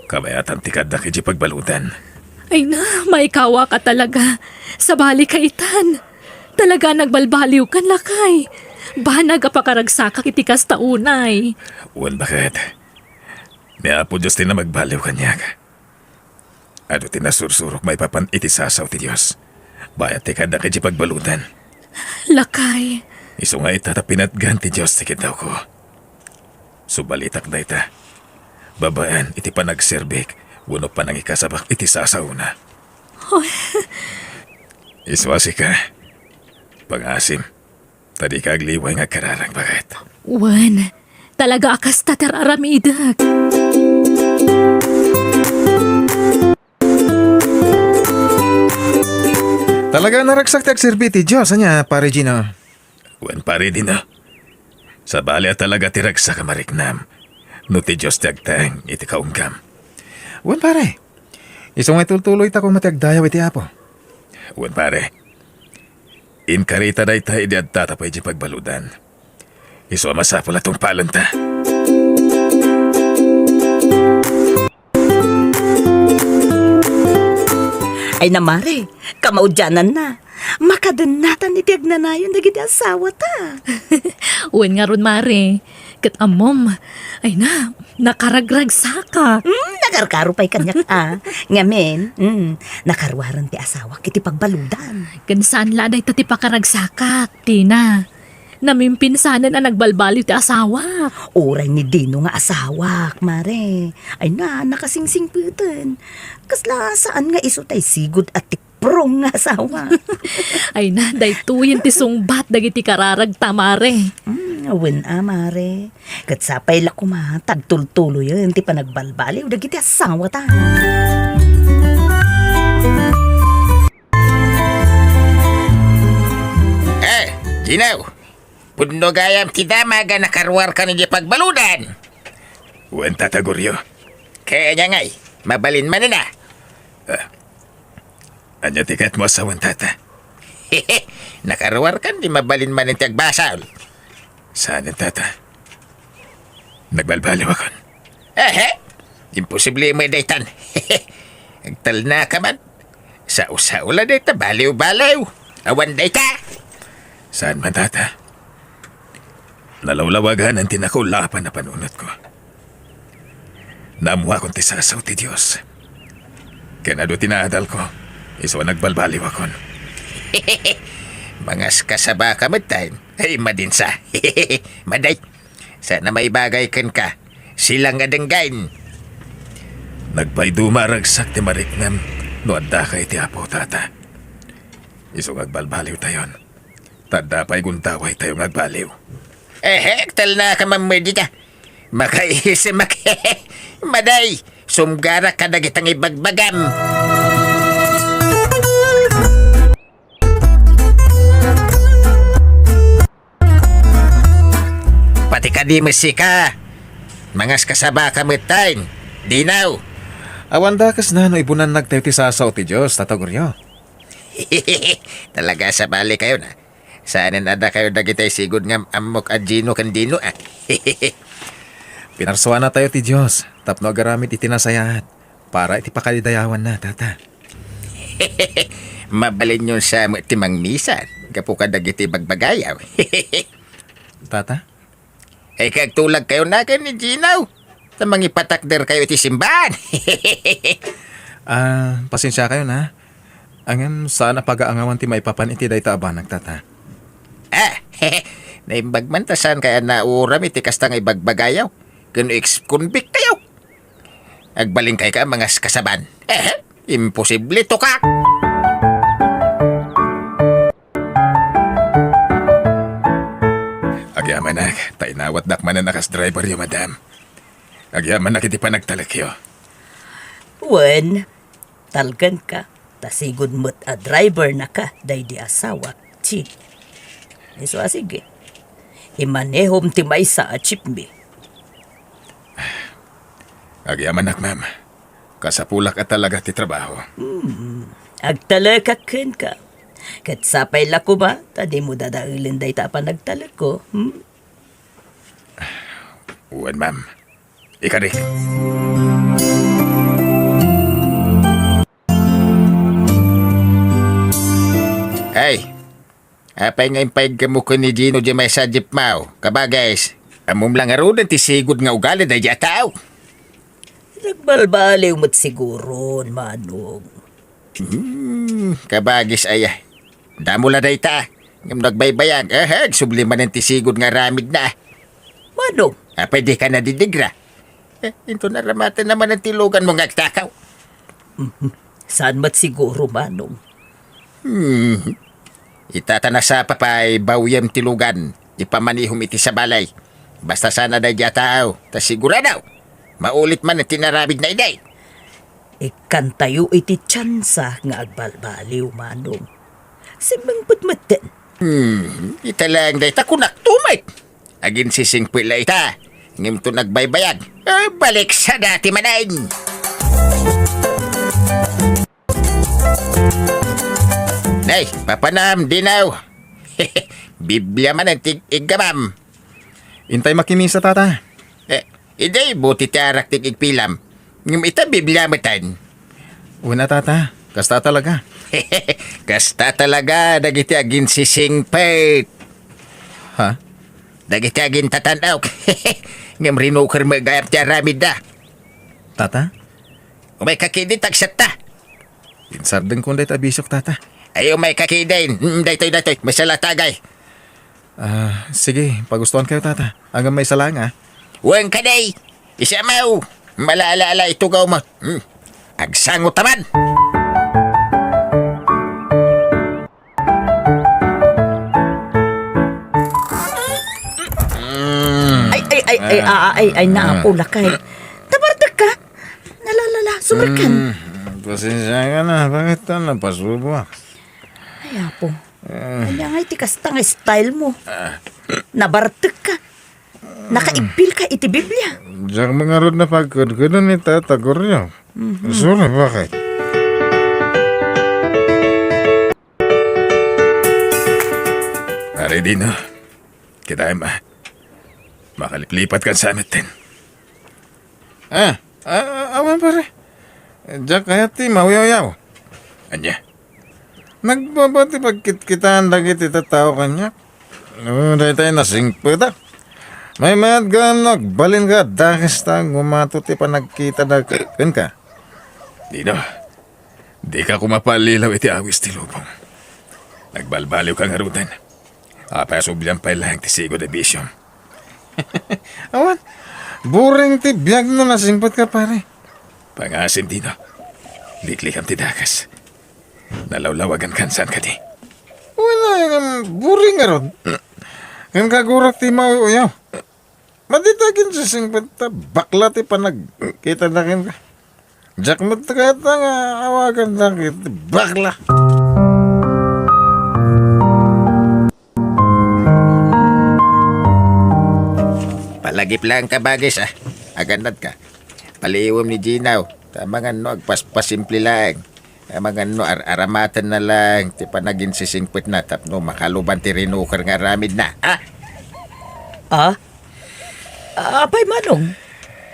Kabayatan ti kadda kiji pagbalutan. ay na, may kawa ka talaga. Sa bali kaitan. Talaga nagbalbaliw kan lakay. Banag apakaragsaka iti kastaunay. Wan, bakit? Niya po Diyos ti na magbaliw kanyag. Ano ti nasursurok may papan iti sasaw ti Diyos. Bayat ti kadda kiji pagbalutan. Lakay. Iso nga itatapinatgan ti Diyos ti daw ko. Subalitak na ita. Babaan iti panagserbik. Wano pa nang ikasabak iti sasaw na. Iswasi ka. Pangasim. Tadi ka agliway nga kararang, bakit? Wan, talaga akas tatararamidak. Talaga naragsak ti agserbi ti Diyos, anya, pare Gino. Wan, pare din na. Sa balya talaga ti ragsak ka mariknam. No ti Diyos ti agtang iti kaungkam. Wan, pare. Iso nga tultuloy ta kung matiagdayaw iti apo. Wan, pare. Inkarita day tayo di at tatapay di pagbaludan. Iso masapula tong palanta. Ay namare, kamaudyanan na. Makadanatan iti agnanayon dagiti asawa ta. Uwan nga ron, Mare. Kat amom, ay na, nakaragragsaka. Nakarkaro pa'y kanyak Ngamen, nakarwaran ti asawa kiti pagbaludan. Kansaan laday tati pakaragsakak, Tina. Namimpinsanan na nagbalbaliw ti asawa. Oray ni Dino nga asawa, mare. Ay na, nakasingsing putan. Kasla saan nga iso tay sigud at tikprong nga asawa. Ay na, daytuyin ti sungbat dagiti kararag tamare. Awen mare. Katsapay lakuma, tagtultulo yun, ti panagbalbaliw, dagiti asawa ta. Ginaw, puno gayam kita maga nakarwar ka ninyo pagbaludan. Wan, tataguryo. Kaya niya ngay, mabalin man na. Anya tikat mo asawan tata. Nakaruar kan di mabalin man ang tiagbasal. Saan ang tata? Nagbalbaliw ako. Imposible mo daytan. Agtal na ka man. Sa usaula dayta, baliw-baliw. Awan dayta. Saan man tata? Nalawlawagan ang tinakulapan na panunot ko. Namuha kong tisasaw ti Diyos. Kaya na do tinadal ko. Iso nagbalbaliw akon. Mangas kasaba ka matayin. Ay, madinsa. Maday. Sana may bagay kan ka. Silang adenggain. Nagpaydumaragsak ti mariknam no adda kay ti apo tata. Iso nagbalbaliw tayon. Tadda pa'y guntaway tayo nagbaliw. Tal na ka mamadi ka. Makaisip Maday. Sumgara ka na kitang ibagbagam. Pati ka di masika. Mangas kasaba ka matayin. Dinaw. Awan dakas na no ibunan nagtayo ti sasaw ti Diyos, tataguryo. Talaga sa bali kayo na. Saanin ada kayo dagitay sigod ngam amok at Gino kandino ah. Pinarsuan na tayo ti Diyos, tapno agaramit itinasayahan, para itipakalidayawan na, tata. Mabalin yun sa timang misan. Kapo ka dagiti bagbagayaw. Tata? Ay kagtulag kayo na kayo ni Gino. Tamang ipatakder kayo iti simbahan. Pasensya kayo na. Angan sana pag-aangawan ti maipapan iti dayta abanag, tata. Naimbagmantasan kaya nauram iti kastang ibagbagayaw. Kung ex-convict kayo. Agbaling kay ka mga kasaban. Imposible to ka. Agyaman tayo nawat dakman na nakas driver yo, madam. Agyaman iti panagtalakyo. Wen, talgan ka. Tasigod mo't a driver na ka, day di asawa. Chi. Iso sige. Imanehom ti may sa chip me. Agyaman ma'am. Kasapulak at talaga ti trabaho. Agtalakakin ka. Kat sapay lako ba, tadi mo dadailin day ta pa nagtalak ko. Uwan, ma'am. Ikarik. Ay, apay nga impayag ka mo ko ni Gino di may sa jeep mau. Kabagays, amom lang arudan ti sigod nga ugali da dya tao. Nagbalbaliw mo't siguro, manong. Kabagis ay, damo la day ta. Ngam nagbaybayag, subliman ng ti sigod nga ramid na. Manong, Pwede ka na didigra. Ito na ramatan naman ang tilugan mo nga takaw. saan mo't siguro, manong? Itatana sa papay, bawyam tilugan. Ipamanihom iti sa balay. Basta sana na dya tao. Tas sigura daw. Maulit man ang tinarabid na iday. Ikan tayo iti tsansa nga agbalbaliw, manong. Simang putmaten. Ita lang day takunak tumay. Agin sising pila ita. Ngim to nagbaybayag. Balik sa dati manain. Nay, papanam, dinaw. Biblia man ang tig-iggamam. Intay makimisa, tata. Iday, buti tiarak tig-igpilam. Ngim ita Biblia matan. Una, tata. Kasta talaga. Kasta talaga, dagiti agin sising pet. Ha? Dagiti agin tatanaw. Ngim rinukar magayap tiya ramid da. Tata? Umay kakidi tagsat ta. Pinsardeng kong dayta abisok, tata. Ayaw may kakidain. Daytoy. May salatagay. Sige, pagustuhan kayo, tata. Hanggang may salang, Huwag ka day. Isa mau. Malaala ito gaw mo. Agsango taman. Ay, naapula kay. Tabardak ka. Nalalala, sumarkan. Pasensya ka na. Bakit ito napasubo? Ay, apo. Kaya nga iti kasta nga style mo. Nabartak ka. Nakaigpil ka iti Biblia. Diyak mga rod na pagkudkudo ni tatagor niyo. Sorry, bakit? Pare Dino, kita makaliplipat ka sa amin din. Awan pare. Diyan kaya ti mauyaw-yaw. Anya? Nagbabati pagkit-kitaan lagi ti tao kanya. Dahil tayo nasingpita. May mayad ka nagbalin ka dahil sa gumato ti pa nagkita na ka. Dino, di ka kumapalilaw iti awis ti lubong. Nagbalbaliw ka nga rutan. Apasublihan pa ilang ti sigo de bisyong. Awan, boring ti biyag na nasingpot ka pare. Pangasin Dino, liklikam ti dakas. Nalawlawagan kansan ka di. Wala yung boring nga ron. Ang kagurak ti mauyaw. Maditagin sa singpot ta bakla ti panagkita na kin ka. Jack mo ta nga awagan na kita bakla. Palagip lang ka bagis Agandad ka. Paliwam ni Ginaw. Tamangan no agpaspasimple lang. Tamangan no aramatan na lang. Ti panagin si singpit na tapno makaluban ti rinukar nga ramid na. Apay manong.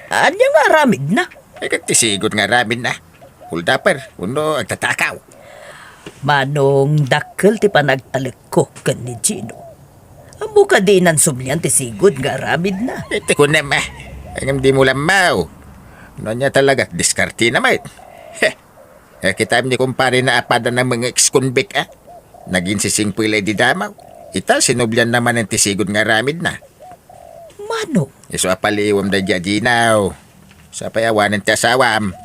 Anya nga ramid na. Ay kagtisigot nga ramid na. Huldaper. Uno agtatakaw. Manong dakkel ti panagtalik ko kan ni Gino. Amo ka di nan sumlian ti sigod nga ramid na. Ito ko na Ang di mo lamaw. No niya talaga. Diskarte na mait. Kita ni kumpare na apada ng mga ex-convict Naging si Singpilay di damaw. Ita sinublian naman ang tisigod nga ramid na. Manong. Iso apaliwam da Ginaw. Sa payawanan ti asawam.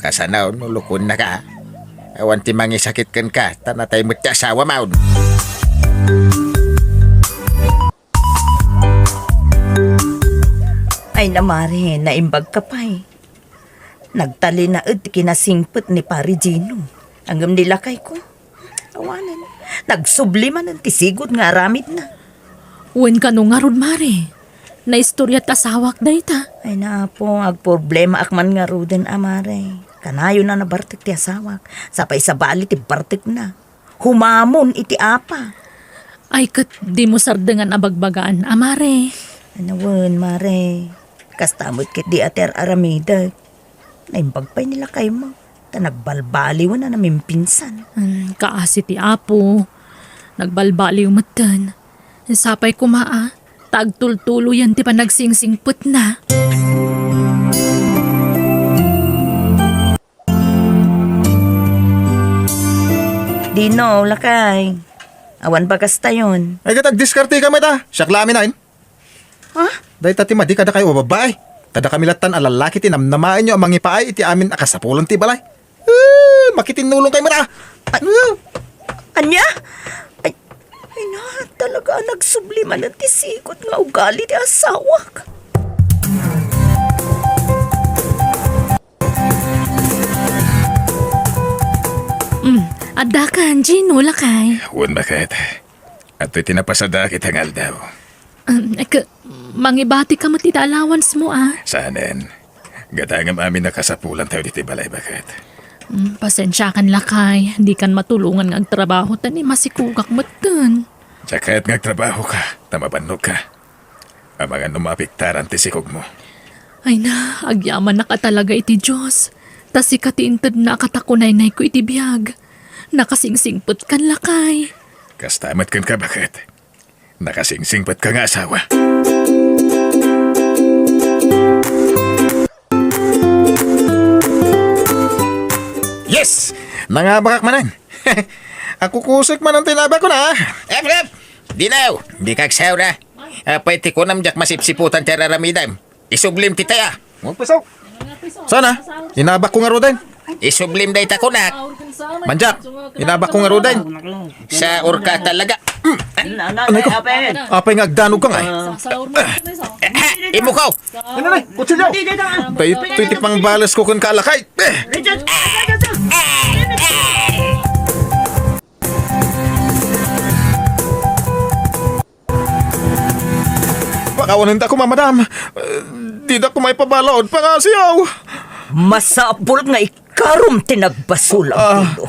Kasanaw no lukon na ka. Awan ti mangisakit kan ka. Tanatay mo ti asawa maun. Ay namari, naimbag ka pa Nagtali na kinasingpot ni Pari Gino. Hanggang nilakay ko. Awanan. Nagsubliman ng tisigod nga ramid na. Wen ka nung nga rod, Mare. Naistorya ta sawak da ita. Ay na po, agproblema akman nga ruden amare. Kanayo na nabartik ti asawak. Sapay sa bali ti bartik na. Humamon iti apa. Ay kat di mo sardengan abagbagaan, Amare. Anawan, mare. Kastamot kit di ater aramida. Naimbag pa'y nila kay mo. Tanagbalbaliw na namin pinsan. Kaasi ti Apo. Nagbalbaliw matan. Sapay kumaa. Tagtultulo yan ti pa nagsingsingput na. Dino, lakay. Awan bagas tayon. Ay katag-diskarte ka mata. Siyaklamin na Ha? Dahil tati madi kada kayo babae. Tada kamilatan alalaki tinamnamain nyo ang mangipaay iti amin akasapulan ti balay. Makitinulong kayo mata. Anya? Ay na, talaga nagsubliman ng tisikot nga ugali ti asawak. Adda ka, Gino, lakay. Huwag bakit. At ito'y tinapasada kitang daw. Mangibati ka mo ti allowance mo, Sanen. Gatangam amin nakasapulan tayo dito balay bakit. Pasensya kan lakay. Di kan matulungan ng trabaho tani masikugak mo tan. Tsaka at ngagtrabaho ka, tamabanog ka. Ang mga numapiktaran tisikog mo. Ay na, agyaman na ka talaga iti Diyos. Tas ikatiintad na katakunay-nay ko iti biyag. Nakasingsingput kan lakay. Kastamat kan ka bakit? Nakasingsingpat ka nga asawa. Yes! Nangabakak manan. Ako kusik man ang tinaba ko na. Ep! Dinaw! Di kagsaw na. Apay ti ko namjak masipsiputan ti raramidam. Isublim ti taya. Pasaw. Sana, inabak ko nga rodan. Isublim day ta kunak. Manjak, inabak ko nga rodan. Sa urka talaga. Anay ko, apay nga agdanog ka nga Imukaw! Ano na, kutsilyo. Tayo iti pang balas ko kung kalakay. Pakawanan ta ko, mamadam. Di na ko may pabalaod pa nga siyaw. Masapol nga ikarom tinagbasulang tilo.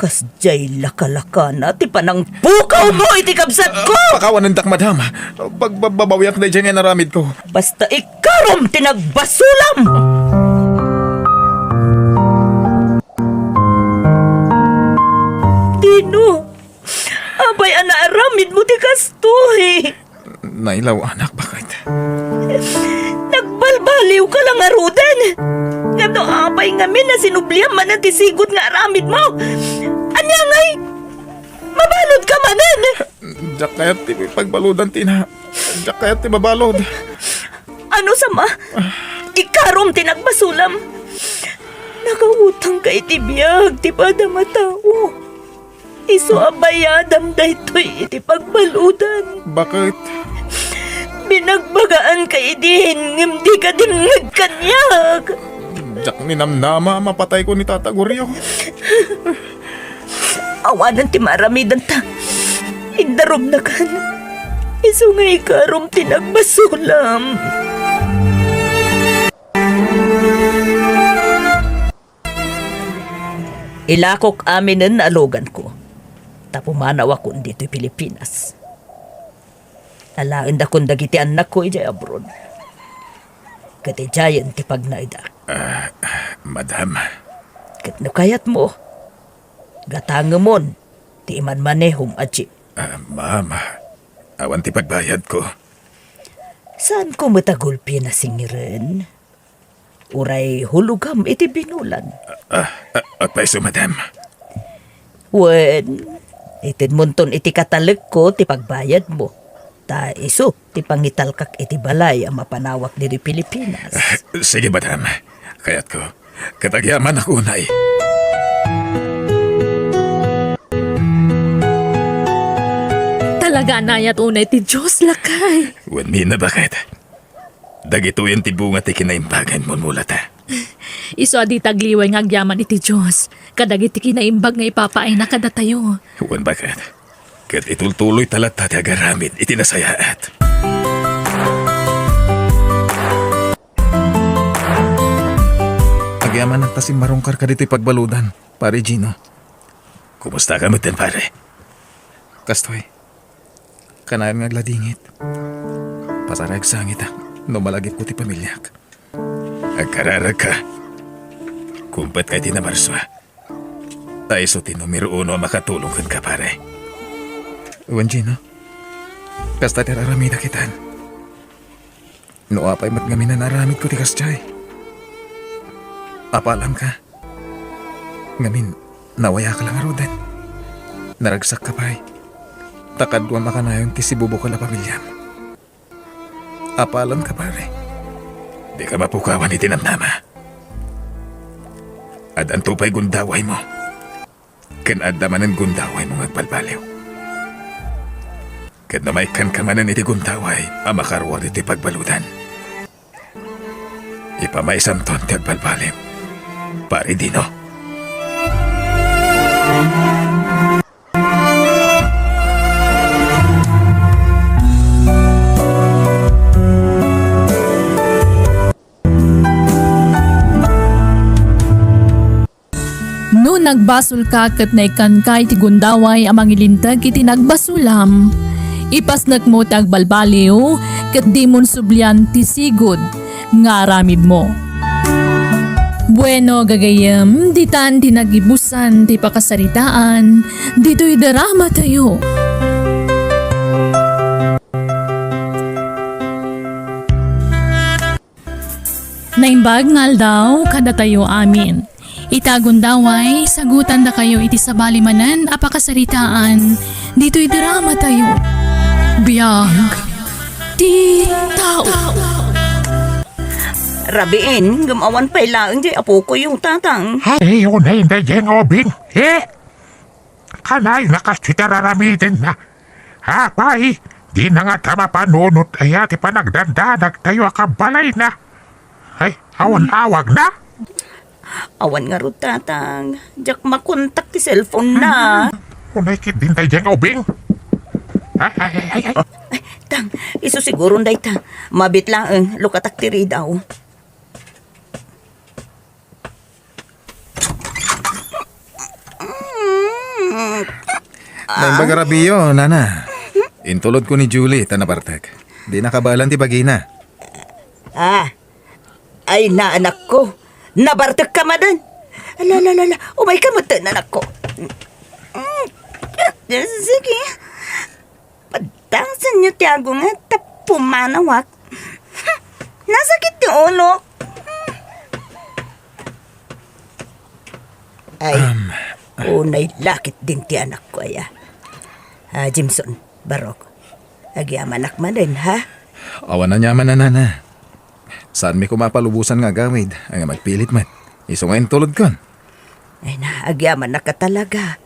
Kas jay laka-laka na, ti panang pukaw mo, iti kabsat ko! Pakawan ng tak, madam. Pagbabawiak na dyan nga naramid ko. Basta ikarom tinagbasulam! Tino, abay anaaramid mo ti kastoy. Nailaw, anak, bakit? Nagbalbaliw ka lang arudan. Ngano apay ngamin na sinublihan man ang tisigod nga aramid mo. Anya ngay, mabalod ka manan. Diyak kaya't ti pagbaludan, tina. Diyak kaya't ti mabalod. Ano sama? Ikarom tinagbasulam. Nakautang ka itibiyag, ti padamatao. Iso abayadam daytoy iti pagbaludan. Bakit? Binagbagaan ka idin, ngem di ka din nagkanyag. Diyak ni namnama, mapatay ko ni Tata Goryo. Awanan ti maramidan ta. Indarom na kan. Iso nga ikarom tinagbasulam. Ilakok aminin na alogan ko. Tapumanaw ako dito'y Pilipinas. Alain da kung dagiti anak ko ijay abroad. Kati jayan ti pagnaida. Madam, Kat nakayat mo. Gatangamon. Ti iman manehom aji. ma'am, awan ti pagbayad ko. Saan ko matagulpi na singiren? Uray hulugam iti binulan. Paiso, madam. Wen, itin munton iti katalag ko ti pagbayad mo. Ta iso ti pangitalkak iti balay ang mapanawak diri Pilipinas. Sige, madam. Kaya't ko, katagyaman ako unay. Talaga anayat unay ti Diyos lakay. Wan na bakit? Dagito yung tibunga ti kinaimbagan mo mula ta. Iso adi tagliway nga agyaman iti Diyos. Kadagiti kinaimbag nga ipapaay na kada tayo. Wan bakit? Kat itultuloy talat ti agaramid itinasayaat. Agyaman ang tasim marungkar ka dito'y pagbaludan, pare Gino. Kumusta ka mutin, pare? Kastoy, kanayan nga gladingit. Pasarag sangit no malagip ko ti pamilyak. Agkararag ka. Kumpat kay tinamarswa. Tayo so tinumero uno makatulong ka, pare. Uwan, Gino. Kasta ti raramida kitan. No apay mat ngamin na naramid ko ti kastay. Apalam ka. Ngamin, nawaya ka lang arudan. Naragsak ka pa'y. Takadwa makanayon ti sibubo ka na pamilyam. Apalam ka, pare. Di ka mapukawan itinamnama. At ang tupay gundaway mo. Kanadaman ang gundaway mo agbalbaliw. Kat na may kankamanan iti gundaway ang makarwar iti pagbaludan. Ipamaisamton ti agbalbaliw. Pare Dino. No nagbasol ka kat na ikan kay ti gundaway amang ilintag iti nagbasulam. Ipasnak mo tag balbaliw kat di mon sublian ti sigod nga aramid mo. Bueno gagayem, ditan tinagibusan ti pakasaritaan, dito'y darama tayo. Naimbag ngal daw kada tayo amin. Itagon daway, sagutan da kayo iti sabali manan apakasaritaan, dito'y drama tayo. Biyag, di tao. Rabiin, gumawan pa'y laang di apo ko yung tatang. Hey, yun na hindi dyan, Obing. Kanay nakasitararamitin na. Pay, di na nga tama panunot ay ati pa nagdandadag tayo akabalay na. Ay, awan-awag na. Awan nga ro tatang. Diyak makontak ti cellphone na. Unay kit din tayo dyan, Obing. Ay. Tang, iso siguro nday ta. Mabit lang lukatak tiri daw. Nang bagarabiyo, nana. Intulod ko ni Julie, tanabartek. Di nakabalan ti bagina. Ay na anak ko. Nabartek ka madan. Ala, umay ka matan anak ko. Sige. Padangsan niyo tiago nga tapumanawak. Nasakit ti ulo. Ay, unay lakit din ti anak ko aya. Jimson, Barok. Agyaman man din, ha? Awan na nyaman na nana. Saan mi kumapalubusan nga gawid, ang magpilit man. Iso nga intulod kon. Ay na, agyaman na ka talaga.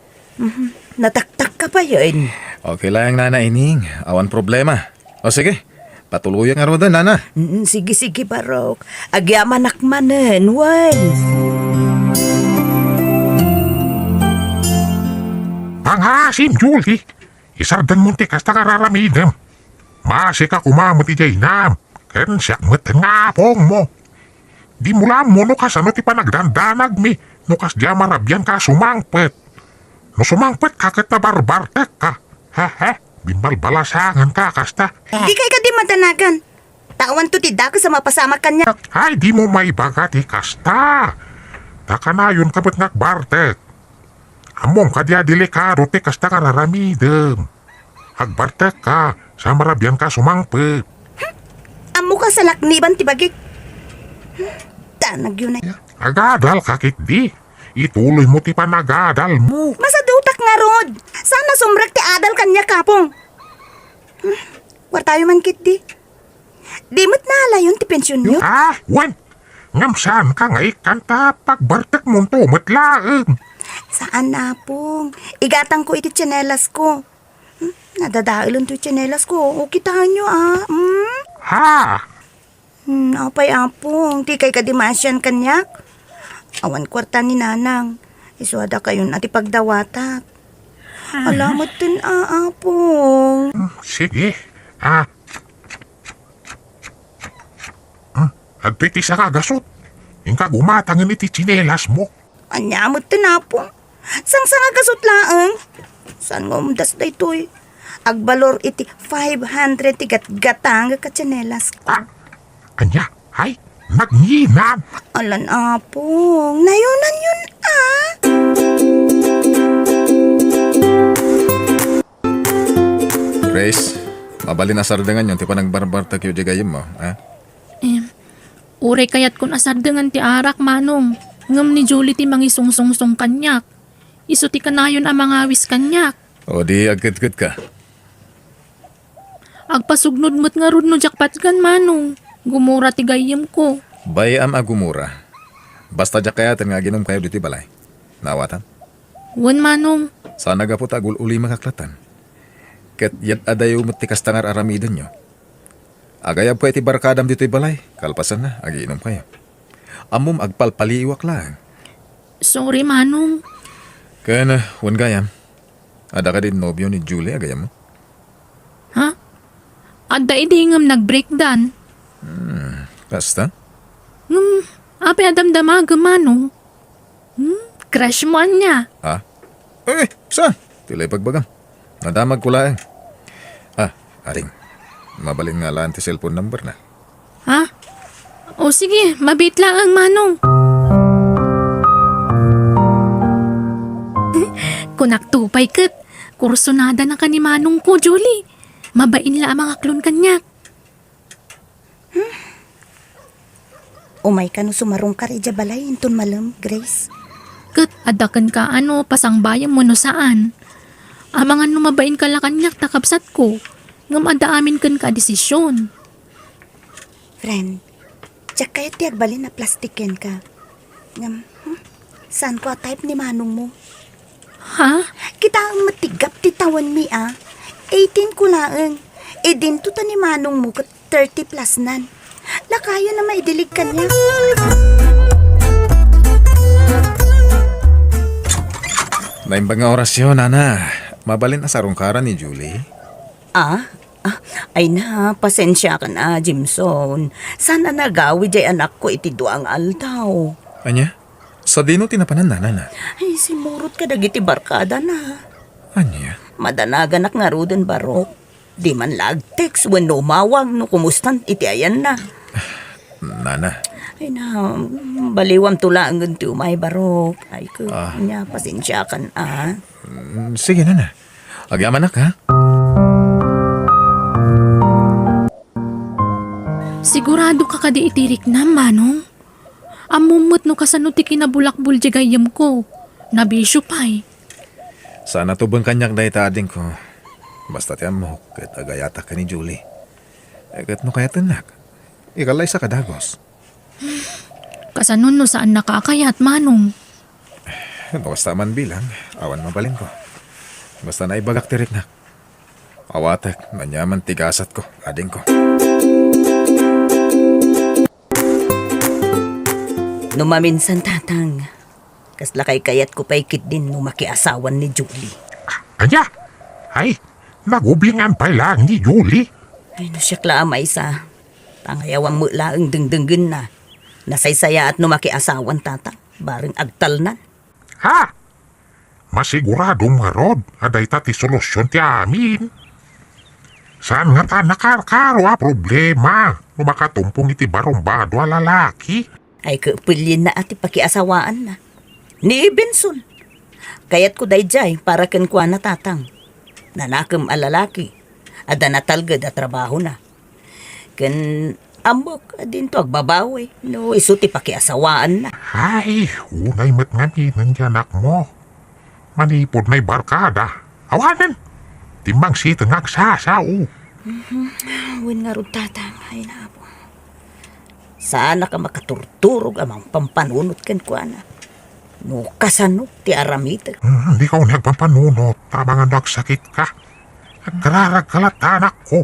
Nataktak ka pa yun. Okay lang, nana ining. Awan problema. O sige, patuloy ang araw doon, nana. Sige, Barok. Agyaman nakmanen, wan. Pangasim, Julie. Isardan mo ti kasta kararamidam. Masi ka kumamot ijay nam. Ken siya nga pong mo. Di mula mo no kas ano ti panagdandanag mi. No kas diya marabyan ka sumangpet. No sumangpet kakit na barbartek ka. Bimbal balasangan ka kasta. Di kay ka di matanagan. Tawan to ti dako sa mapasama kanya. Ay di mo maibaga ti kasta. Taka na yun kabit ngakbartek. Among ka diya delikado ti kasta kararamidam. Hagbartek ka. Sa marabyan ka sumangpet. Amo ka sa lakniban ti bagik. Tanag yun ay. Agadal kakit di. Ituloy mo ti panagadal mo. Masadutak nga rod. Sana sumrek ti adal kanya kapong. War tayo man kit di. Di mo't nala yun ti pensyon nyo. Wan! Ngamsan ka nga ikanta pagbartek mong tumatlaan. Saan na pong? Igatang ko iti tsinelas ko. Nadadailon to tsinelas ko. O kitahan nyo Ha? Apay apong. Di kay kadimasyan kanyak. Awan kwarta ni nanang. Isuada kayon ati pagdawatak. Alamot din apong. Sige. Agpiti sa kagasot. Ingka gumatangin iti tsinelas mo. Anyamot din apong. Sang nga gasot laang. San nga umdas da ito'y. Agbalor iti 500 ti gatgatang ka tsinelas ko. Anya, ay, nagninag. Alan apong. Nayunan yun Grace, mabalin na sardangan yun, ti pa nagbarbartak yung jagayim mo, ha? Uray kayat kun asardengan ti arak manong. Ngam ni Julie ti mangisungsungsong kanyak. Iso ti kanayon ang mga awis kanyak. O di agkit-kit ka. Agpasugnod mo't nga rod no jakpat kan manong. Gumura ti gayem ko. Bayam agumura. Basta jak kayatan nga ginom kayo diti balay. Nawatan? Wan manong. Sana gapot agul uli makaklatan. Ket yat adayo mo't ti kastangar aramidan nyo. Agayab ko iti barkadam dito'y balay. Kalpasan na, agiinom kayo. Amom agpalpaliwak lang. Sorry manong. Kaya na, wan gayam. Ada ka din nobyo ni Julie, agayam mo? Ha? Adda idingam nag-breakdown. Basta? Ape adamdamaga manong. Crush mo niya. Ha? Saan? Tilay pagbagam. Nadamag ko lang. Ating. Mabalin nga lang ti cellphone number na. Ha? O sige, mabit lang ang manong. Kunak tupay kat. Kursonada na ka ni manong ko, Julie. Mabain la ang mga klon kanyak. Umay ka no sumarong ka rin balay. Intun malam, Grace. Kat, adakan ka pasangbayan mo no saan. Amangan no mabain ka la kanyak takabsat ko. Ngam adaamin kan ka desisyon. Friend, tsak kaya tiyag balin na plastikin ka. Ngam, saan ko type ni manong mo? Ha? Kita ang matigap ti tawan mi 18 ko laang. Din to ni manong mo kat 30 plus nan. Lakaya na maidilig ka niya. Naimbang nga orasyon, Nana. Mabalin na sarong kara ni Julie. Ay na, pasensya ka na, Jimson. Sana nagawi jay anak ko iti duang altaw. Anya? Sa dino tinapanan na, Nana? Ay, simurot ka dagiti barkada na. Anya? Madanagan nga ruden barok. Di man lag text when umawag no kumustan iti ayan na. Nana, Ay na, baliwam tula ang ganti umay barok. Ay ko, niya, pasensya kan sige nana. Agyaman na ka. Sigurado ka kadi itirik na, Manong. Amumot no kasano ti kinabulakbul di gayam ko. Nabisyo pa'y. Sana tubon kanyak na itading ko. Basta tiyan mo, kahit agayata ka ni Julie. Kahit no kaya tanak, ikalay sa kadagos. Kasano no saan nakakayat, Manong. Basta man bilang, awan mabalin ko. Basta na ibagak tirik na. Awatek, nanyaman tigasat ko, ading ko. Numaminsan tatang. Kasla kay kayat ko paikit din no makiasawan ni Julie. Anya? Ay, nagublingan pa lang ni Julie. Ay no siya klaamay sa. Tangayawan mo laang dengdenggen na. Nasaysaya at no makiasawan tatang. Baring agtalnan. Ha? Masigurado nga rod, aday ta ti solusyon ti amin. Saan nga ta nakarkaro problema no makatumpong iti barumbado a lalaki? Ay kapilyin na at ipakiasawaan na. Ni Benson. Kayat ko dayjay para ken kwa na tatang. Nanakam a lalaki. Ada natalgad a trabaho na. Ken ambok adin to agbabawi. No isuti pakiasawaan na. Ay, unay met nga minan anak mo. Manipod na'y barkada. Awanan! Timbang sito nga agsasao. Awin nga rod tatang. Ay na po. Sana ka makaturturog amang pampanunot ken kwa na. No kasano ti aramid. Hindi ka nagpampanunot. Tama nga nagsakit ka. Nagrarag kalat anak ko.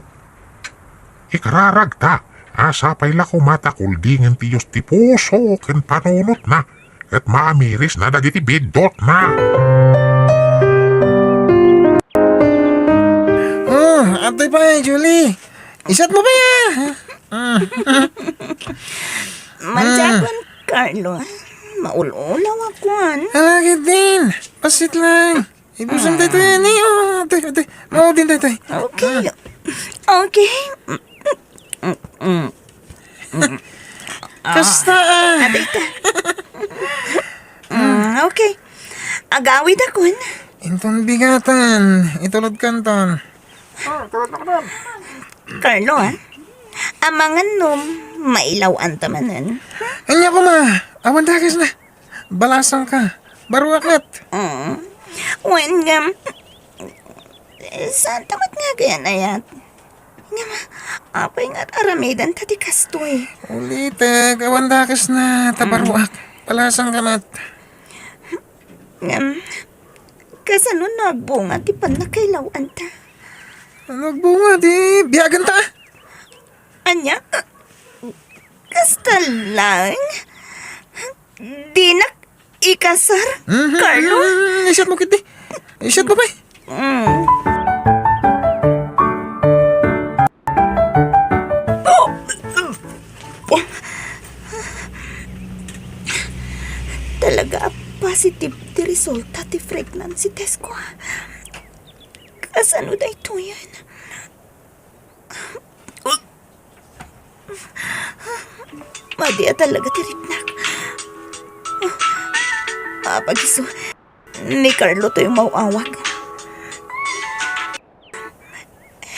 Ikararag ta. Asa pa'y lako matakuldingan ti Diyos ti puso. Ken panunot na. At maamiris na dagiti bidot na. Oh, atay pa Julie. Isat mo ba ya? Manjagon, Carlo. Maululaw akuan. Alagid din. Pasit lang. Ibusang tayo yan eh. Oh, atay. Mao din tayo. Okay. Okay. Kasta Aday ka. Okay. Agawid akon. Inton bigatan. Itulod kanton. Carlo, amangan num, mailaw ang tamanan. Anya ko ma. Awan dakis na. Balasang ka. Baruakat. When saan tamat nga ganyan ayat? Nga ma, apay nga aramidan tadi kastoy. Ulitek. Awan dakis na. Tabaruak. Balasang kamat. Kasano nagbunga di pa nakailawan ta? Nagbunga di. Biyagan ta. Anya? Kasta lang? Di na ikasar, Carlo? Isyat mo kiti. Isyat mo ba? Talaga positive ti resulta ti pregnancy test ko. Kasano da ito yan? Madia talaga ti ripnak. Pagiso, ni Carlo to yung mauawag.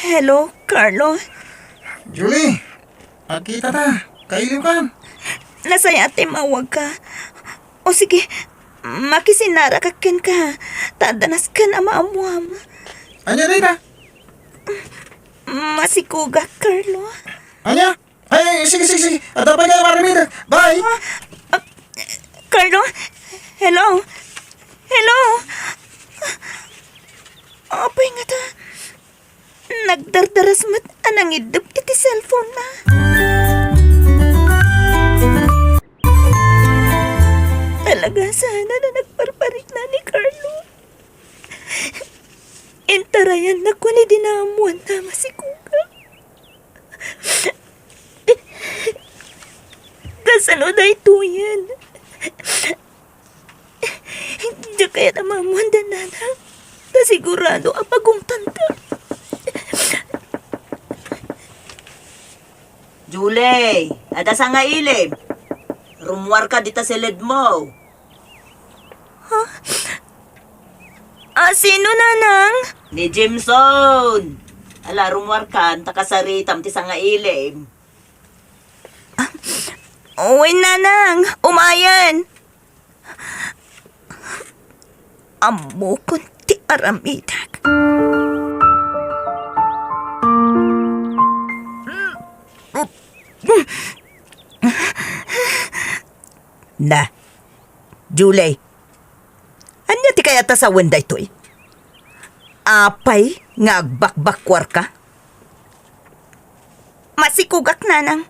Hello, Carlo? Julie. Akita ta. Kailim ka. Nasaya ate mawag ka. O sige, makisinara ka ken ka. Tadanas ka na maamuam. Anya rin ta. Masikuga, Carlo. Anya? Ay, sige. Atapay kayo maramida. Bye. Carlo? Hello? Hello? Apay nga ta. Nagdardaras mat anang idap iti cellphone na. Talaga sana na nagparparit na ni Carlo. Intarayan na ko ni dinamuan na masikuga. Kasano da ito yan? Hindi kaya na mamuan na nanang. sigurado ang pagungtan ka. Julie, ada sa nga ilim. Rumwar ka dita sa led mo. Sino nanang? Ni Jimson. Ala, rumwar ka, takasaritam ti sa nga ilim. Uy, nanang, umayan. Amo ko ti aramidak. Na, Julie, anya ti kaya ta sa wenda ito'y? Apay nga agbakbakwar ka? Masikugak nanang.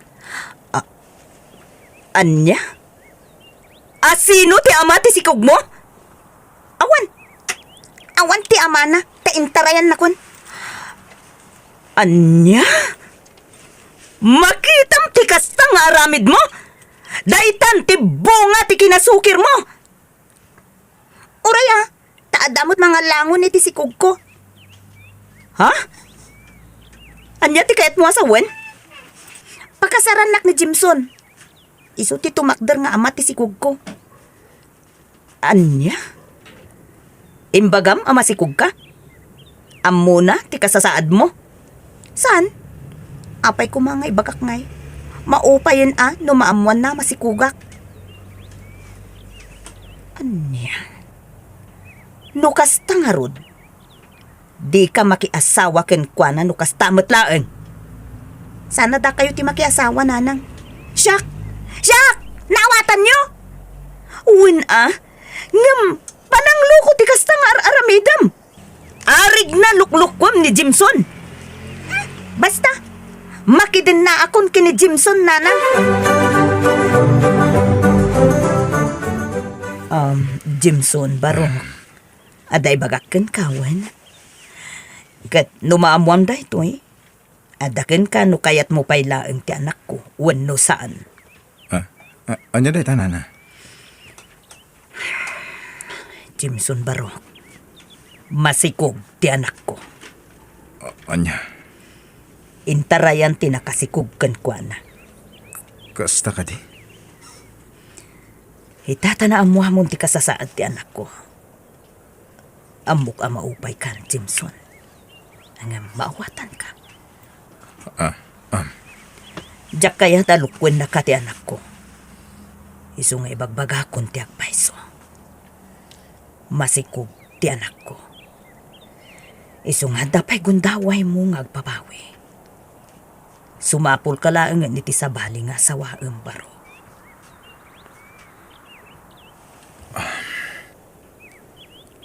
Anya? Sino ti ama ti sikog mo? Awan ti ama na, taintarayan na kun. Anya? Makitam ti kasta nga aramid mo? Daitan ti bunga ti kinasukir mo? Uray taadamot mga langon ni ti sikog ko. Ha? Anya ti kayat mo asawen? Pakasaranak ni Jimson. Isu ti tumakder nga ama ti sikog ko. Anya? Imbagam ama sikog ka? Amo na ti kasasaad mo? Saan? Apay ko mga ibagak ngay. Maupayan no maamuan na masikugak. Anya? Nukas tangarod. Di ka makiasawa ken kwa na nukas tamot laeng. Sana da kayo ti makiasawa nanang. Siak! Nawatan nyo! Uwin ngam, panangluko ti kasta nga aramidam. Arig na luklukwam ni Jimson. Basta, makidin na akon kini Jimson nanang. Jimson barong. Aday bagak ken kawan. Kat numaamuam da ito Adaken ka no kayat mo pay laeng ti anak ko. Wenno saan. Anya day tanana? Jimson barong. Masikog ti anak ko. Anya? Intarayan ti nakasikog ken kuana. Kasta ka di? Hitata na amuhamon ti kasasaad ti anak ko. Amok maupay ka, Jimson. Hanggang maawatan ka. Diyak kaya talukwen na ka ti anak ko. Isu nga ibagbagakon ti agpaiso. Masikog ti anak ko. Isu nga dapay gundaway mo nga agpabawi. Sumapol ka lang nga niti sabali nga sawaem baro.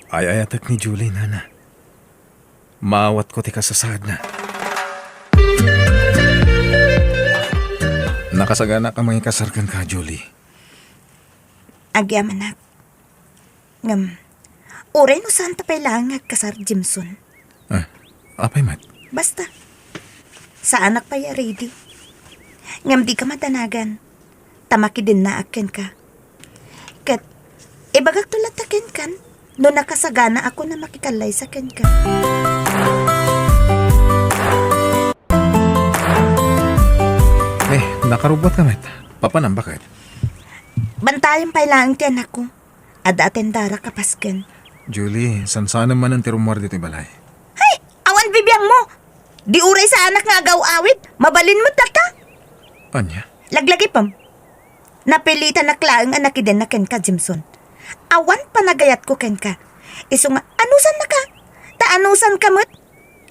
Ayayatak ni Julie, nana. Maawat ko ti kasasad na. Nakasagana ka mga kasarkan ka, Julie. Agyaman na. Ngam, oray no saan tapay lang kasar Jimson. Apay mat? Basta, sa anak pa ya ready. Ngam di ka matanagan. Tamaki din na akin ka. Kat, ibagak tulat akin kan, no nakasagana ako na makikalay sa akin ka. Nakarubot ka, met. Papanam, bakit? Bantayan pa lang ti anak ko. Ada atendara kapasken. Julie, sansana man ang tirumwar dito balay. Hay! Awan bibiyang mo! Di uray sa anak nga agaw awit. Mabalin mo tata. Anya? Laglagi pam. Napilitan na klaang anak din na ken ka, Jimson. Awan panagayat ko ken ka. Iso nga, anusan na ka? Taanusan ka mo't?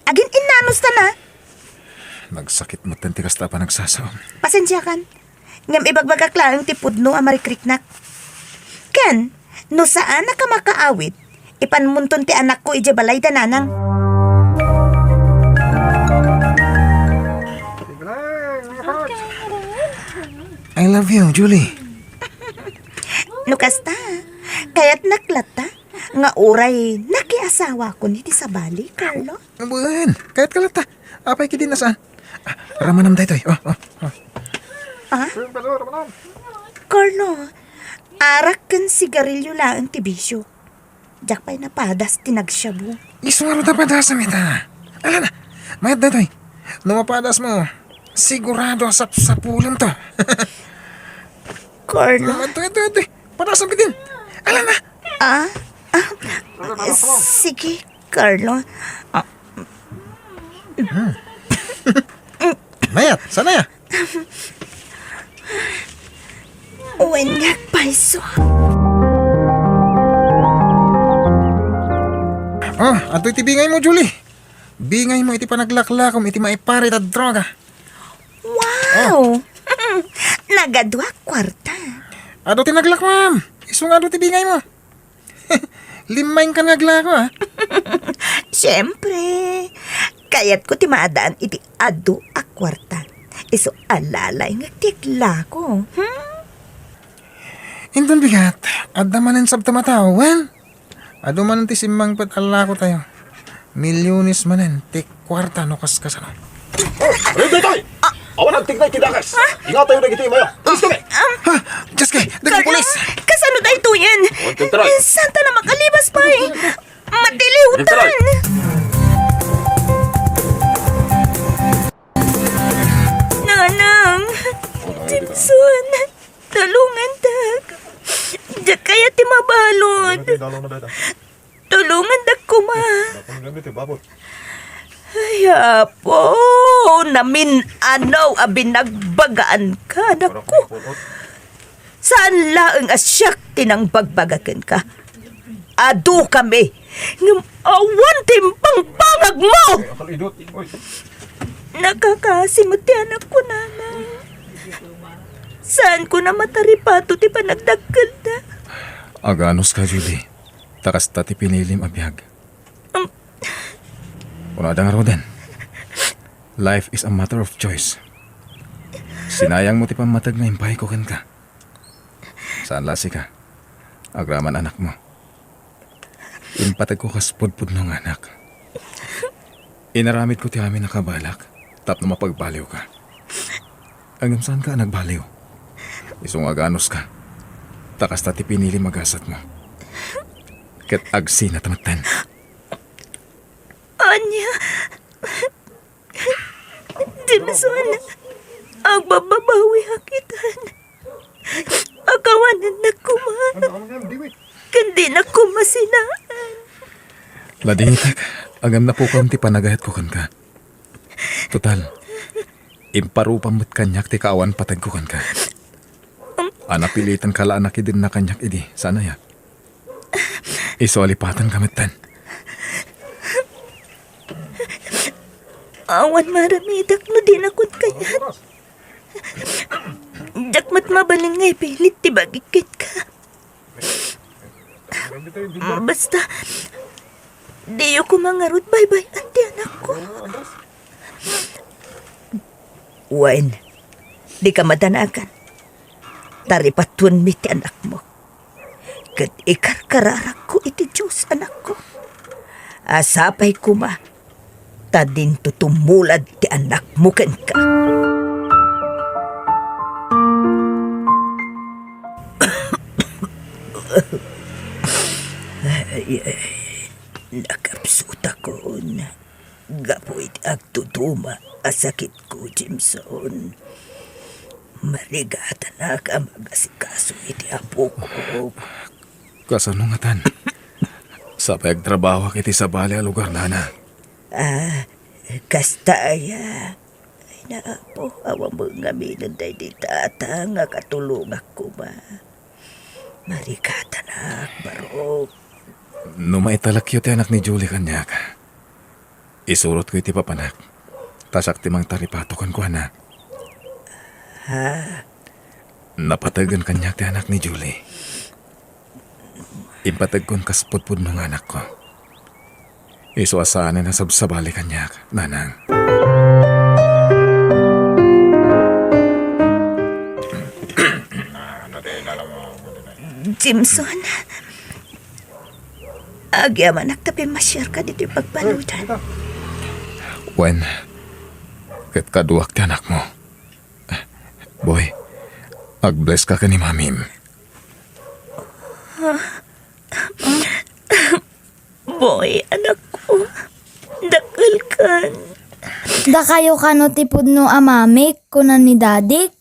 Agin inanus ta na. Nagsakit mo tantikas ta pa nagsasawam. Pasensya kan. Ngam ibagbagak lang tipudno amarikrik-nak. Ken, no saan na ka makaawit, ipanmunton ti anak ko ije balay dananang. I love you, Julie. No kasta, kaya't naklata, nga oray nakiasawa ko ni ti sabali, Carlo. Buwan, kahit kalata. Apay kidi na saan? Ramanam tayo tayo. Carlo, arak kan sigarilyo lang ti bisyo. Jak pa'y napadas tinagsyabu. Iswaro na padas mita. Ala na, mayat datoy. Numapadas mo, sigurado sa pulang to. Carlo. Ito. Padas ang bitin. Ala na. Sige, Carlo. Mayat, sana ya? Uwen nga paiso. Ato iti bingay mo, Julie. Bingay mo iti panaglaklakom, iti maiparit at droga. Wow! Nagadwa kwarta. Ado tinaglak, ma'am. Isong ado ti bingay mo. Limayin ka naglako, ha? Siyempre. Kayat ko timaadaan iti adu a kwarta. Iso alalay nga tikla ko. Indon bigat. Adda manen sabta matao, wen? Ado manen ti simmang patalako tayo. Milyonis manen, ti kwarta no kaskasano. Rinday tayo! Awan ang tignay tidakas! Ingat tayo na giti maya! Alis kami! Ha? Diyos kay, dagang Carlo, pulis! kasano tayo to yan? Huwag taray. Santa na makalibas pa eh. Matilihutan. Nanang, Jimson, tulungan tag. Diyak kaya ti mabalod. Tulungan tag kuma. Ay, apo, namin ano abinagbagaan ka, naku. Saan laang asyak tinang bagbagakan ka? Adu kami, ngam awan timpang pangag mo! Nakakasimot ti anak ko, nanay. Saan ko na mataripato ti panagdagkal na? Aganos ka, Julie. Takas ta ti pinilim abiyag. Unadang Roden. Life is a matter of choice. Sinayang mo ti pamatag na impay ko kan ka. Saan lasi ka? Agraman anak mo. Impatag ko kaspodpod ng anak. Inaramid ko ti amin nakabalak. Tap na mapagbaliw ka. Hanggang saan ka nagbaliw? Isong aganos ka. Takas ta ti pinili magasat mo. Ket agsi na tamatan. Anya, Jimson, ang bababawi hakitan. Akawanan na kuman. Kandi na kumasinaan. Ladingitak, agam na po ti panagayat ko kan ka. Total, imparupam mo't kanyak ti kaawan patag ko kan ka. Anapilitan kala anak din na kanyak idi, sana ya. Iso alipatan kamitan. Awan maramidak no din akong kayat. Jakmat mabaling ngay pilit ti bagikit ka. Basta, diyo ko mangarot bye-bye anti anak ko. Wen, di ka madanagan. Taripatun mi ti anak mo. Kat ikarkararak ko iti Diyos anak ko. Asapay ko ma. Tadin tutumulad ti anak mo ken ka. Nakapsuta ko na. Gapoy ti agtutuma asakit ko, Jimson. Marigatan na ka magasikaso iti apo ko. Kasano nga tan? Sa pagtrabaho kiti sa bali a lugar na. Kastaya. Ay naapo, awang mga minunday di tata nga katulong ako ba. Marikata na, barok. Numaitalak ti anak ni Julie kanyak. Isurot ko iti papanak. Tasak ti mang taripatokan ko na. Napatagan kanyak ti anak ni Julie. Impatag kon kaspudpud ng anak ko. Iso asaan na sabsabali kanyak, nanang. Jimson, agyaman nagtabi masyar ka dito yung pagbalutan. Wen, ket kaduak ti anak mo. Boy, ag-bless ka ni mamim. Boy, anak ko. Dakal kan. Da kayo kano tipod no amamik kunan ni dadik.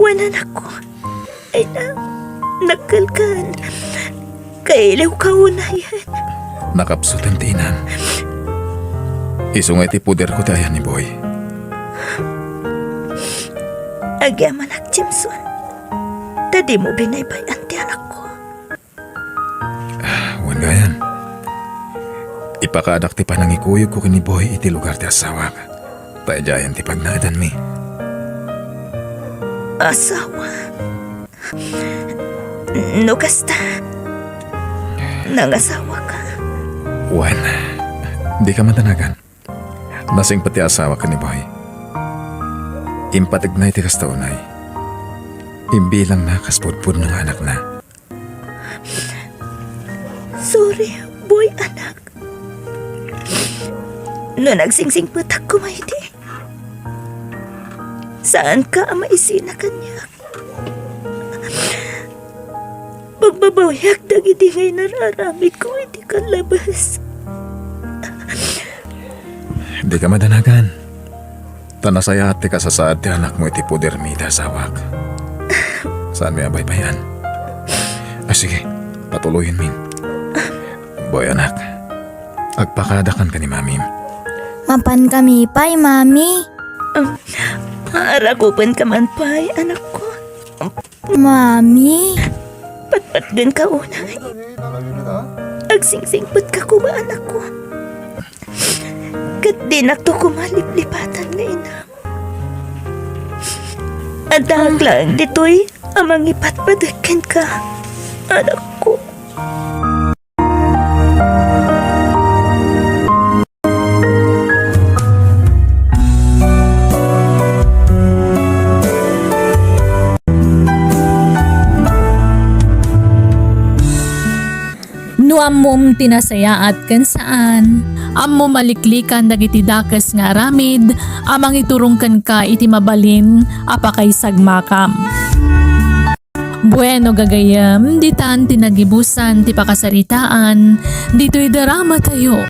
When anak ko. Ay na, dakal kan. Kailaw ka unayan. Nakapsutan tinan. Isungay ti puder ko tayo ni Boy. Agyaman ak Jimson. Tadi mo binaybayan ti anak ko. Huwag gayan. Ipakadak ti panangikuyog ko kini Boy iti lugar ti asawa ka. Tayajayan ti pagnaadan mi. Asawa. No kasta. Nangasawa ka. Juan, di ka matanagan. Nasing pati asawa ka ni Boy. Impatignay ti kastaunay. Imbilang na kaspudpud ng anak na. Sorry, boy, anak. No nagsingsing putak ko, Maidi. Saan ka ang maisina kanya? Pagbabawiak dagiti ngay nararamid ko, hindi ka labas. Di ka madanagan. Tanasaya ti kasasaad ti anak mo iti puder mi ti asawak. Saan may abay-bayan? Sige, patuloyin min. Boy anak, agpakadakan ka ni mamim. Mapan kami pay, mami. Aragupan ka man pa'y, anak ko. Mami. Patpat din ka unay. Agsingsingput ka ko ba, anak ko? Kat di na to kumaliplipatan na ina. Ang lang dito'y amang ipatpadakin ka, anak ko. No ammom tinasayaat kan saan, ammo maliklikan dagiti dakas nga aramid, amang iturungkan ka iti mabalin, apakay sagmakam. Bueno gagayam, ditan tinagibusan ti pakasaritaan, dito'y darama tayo.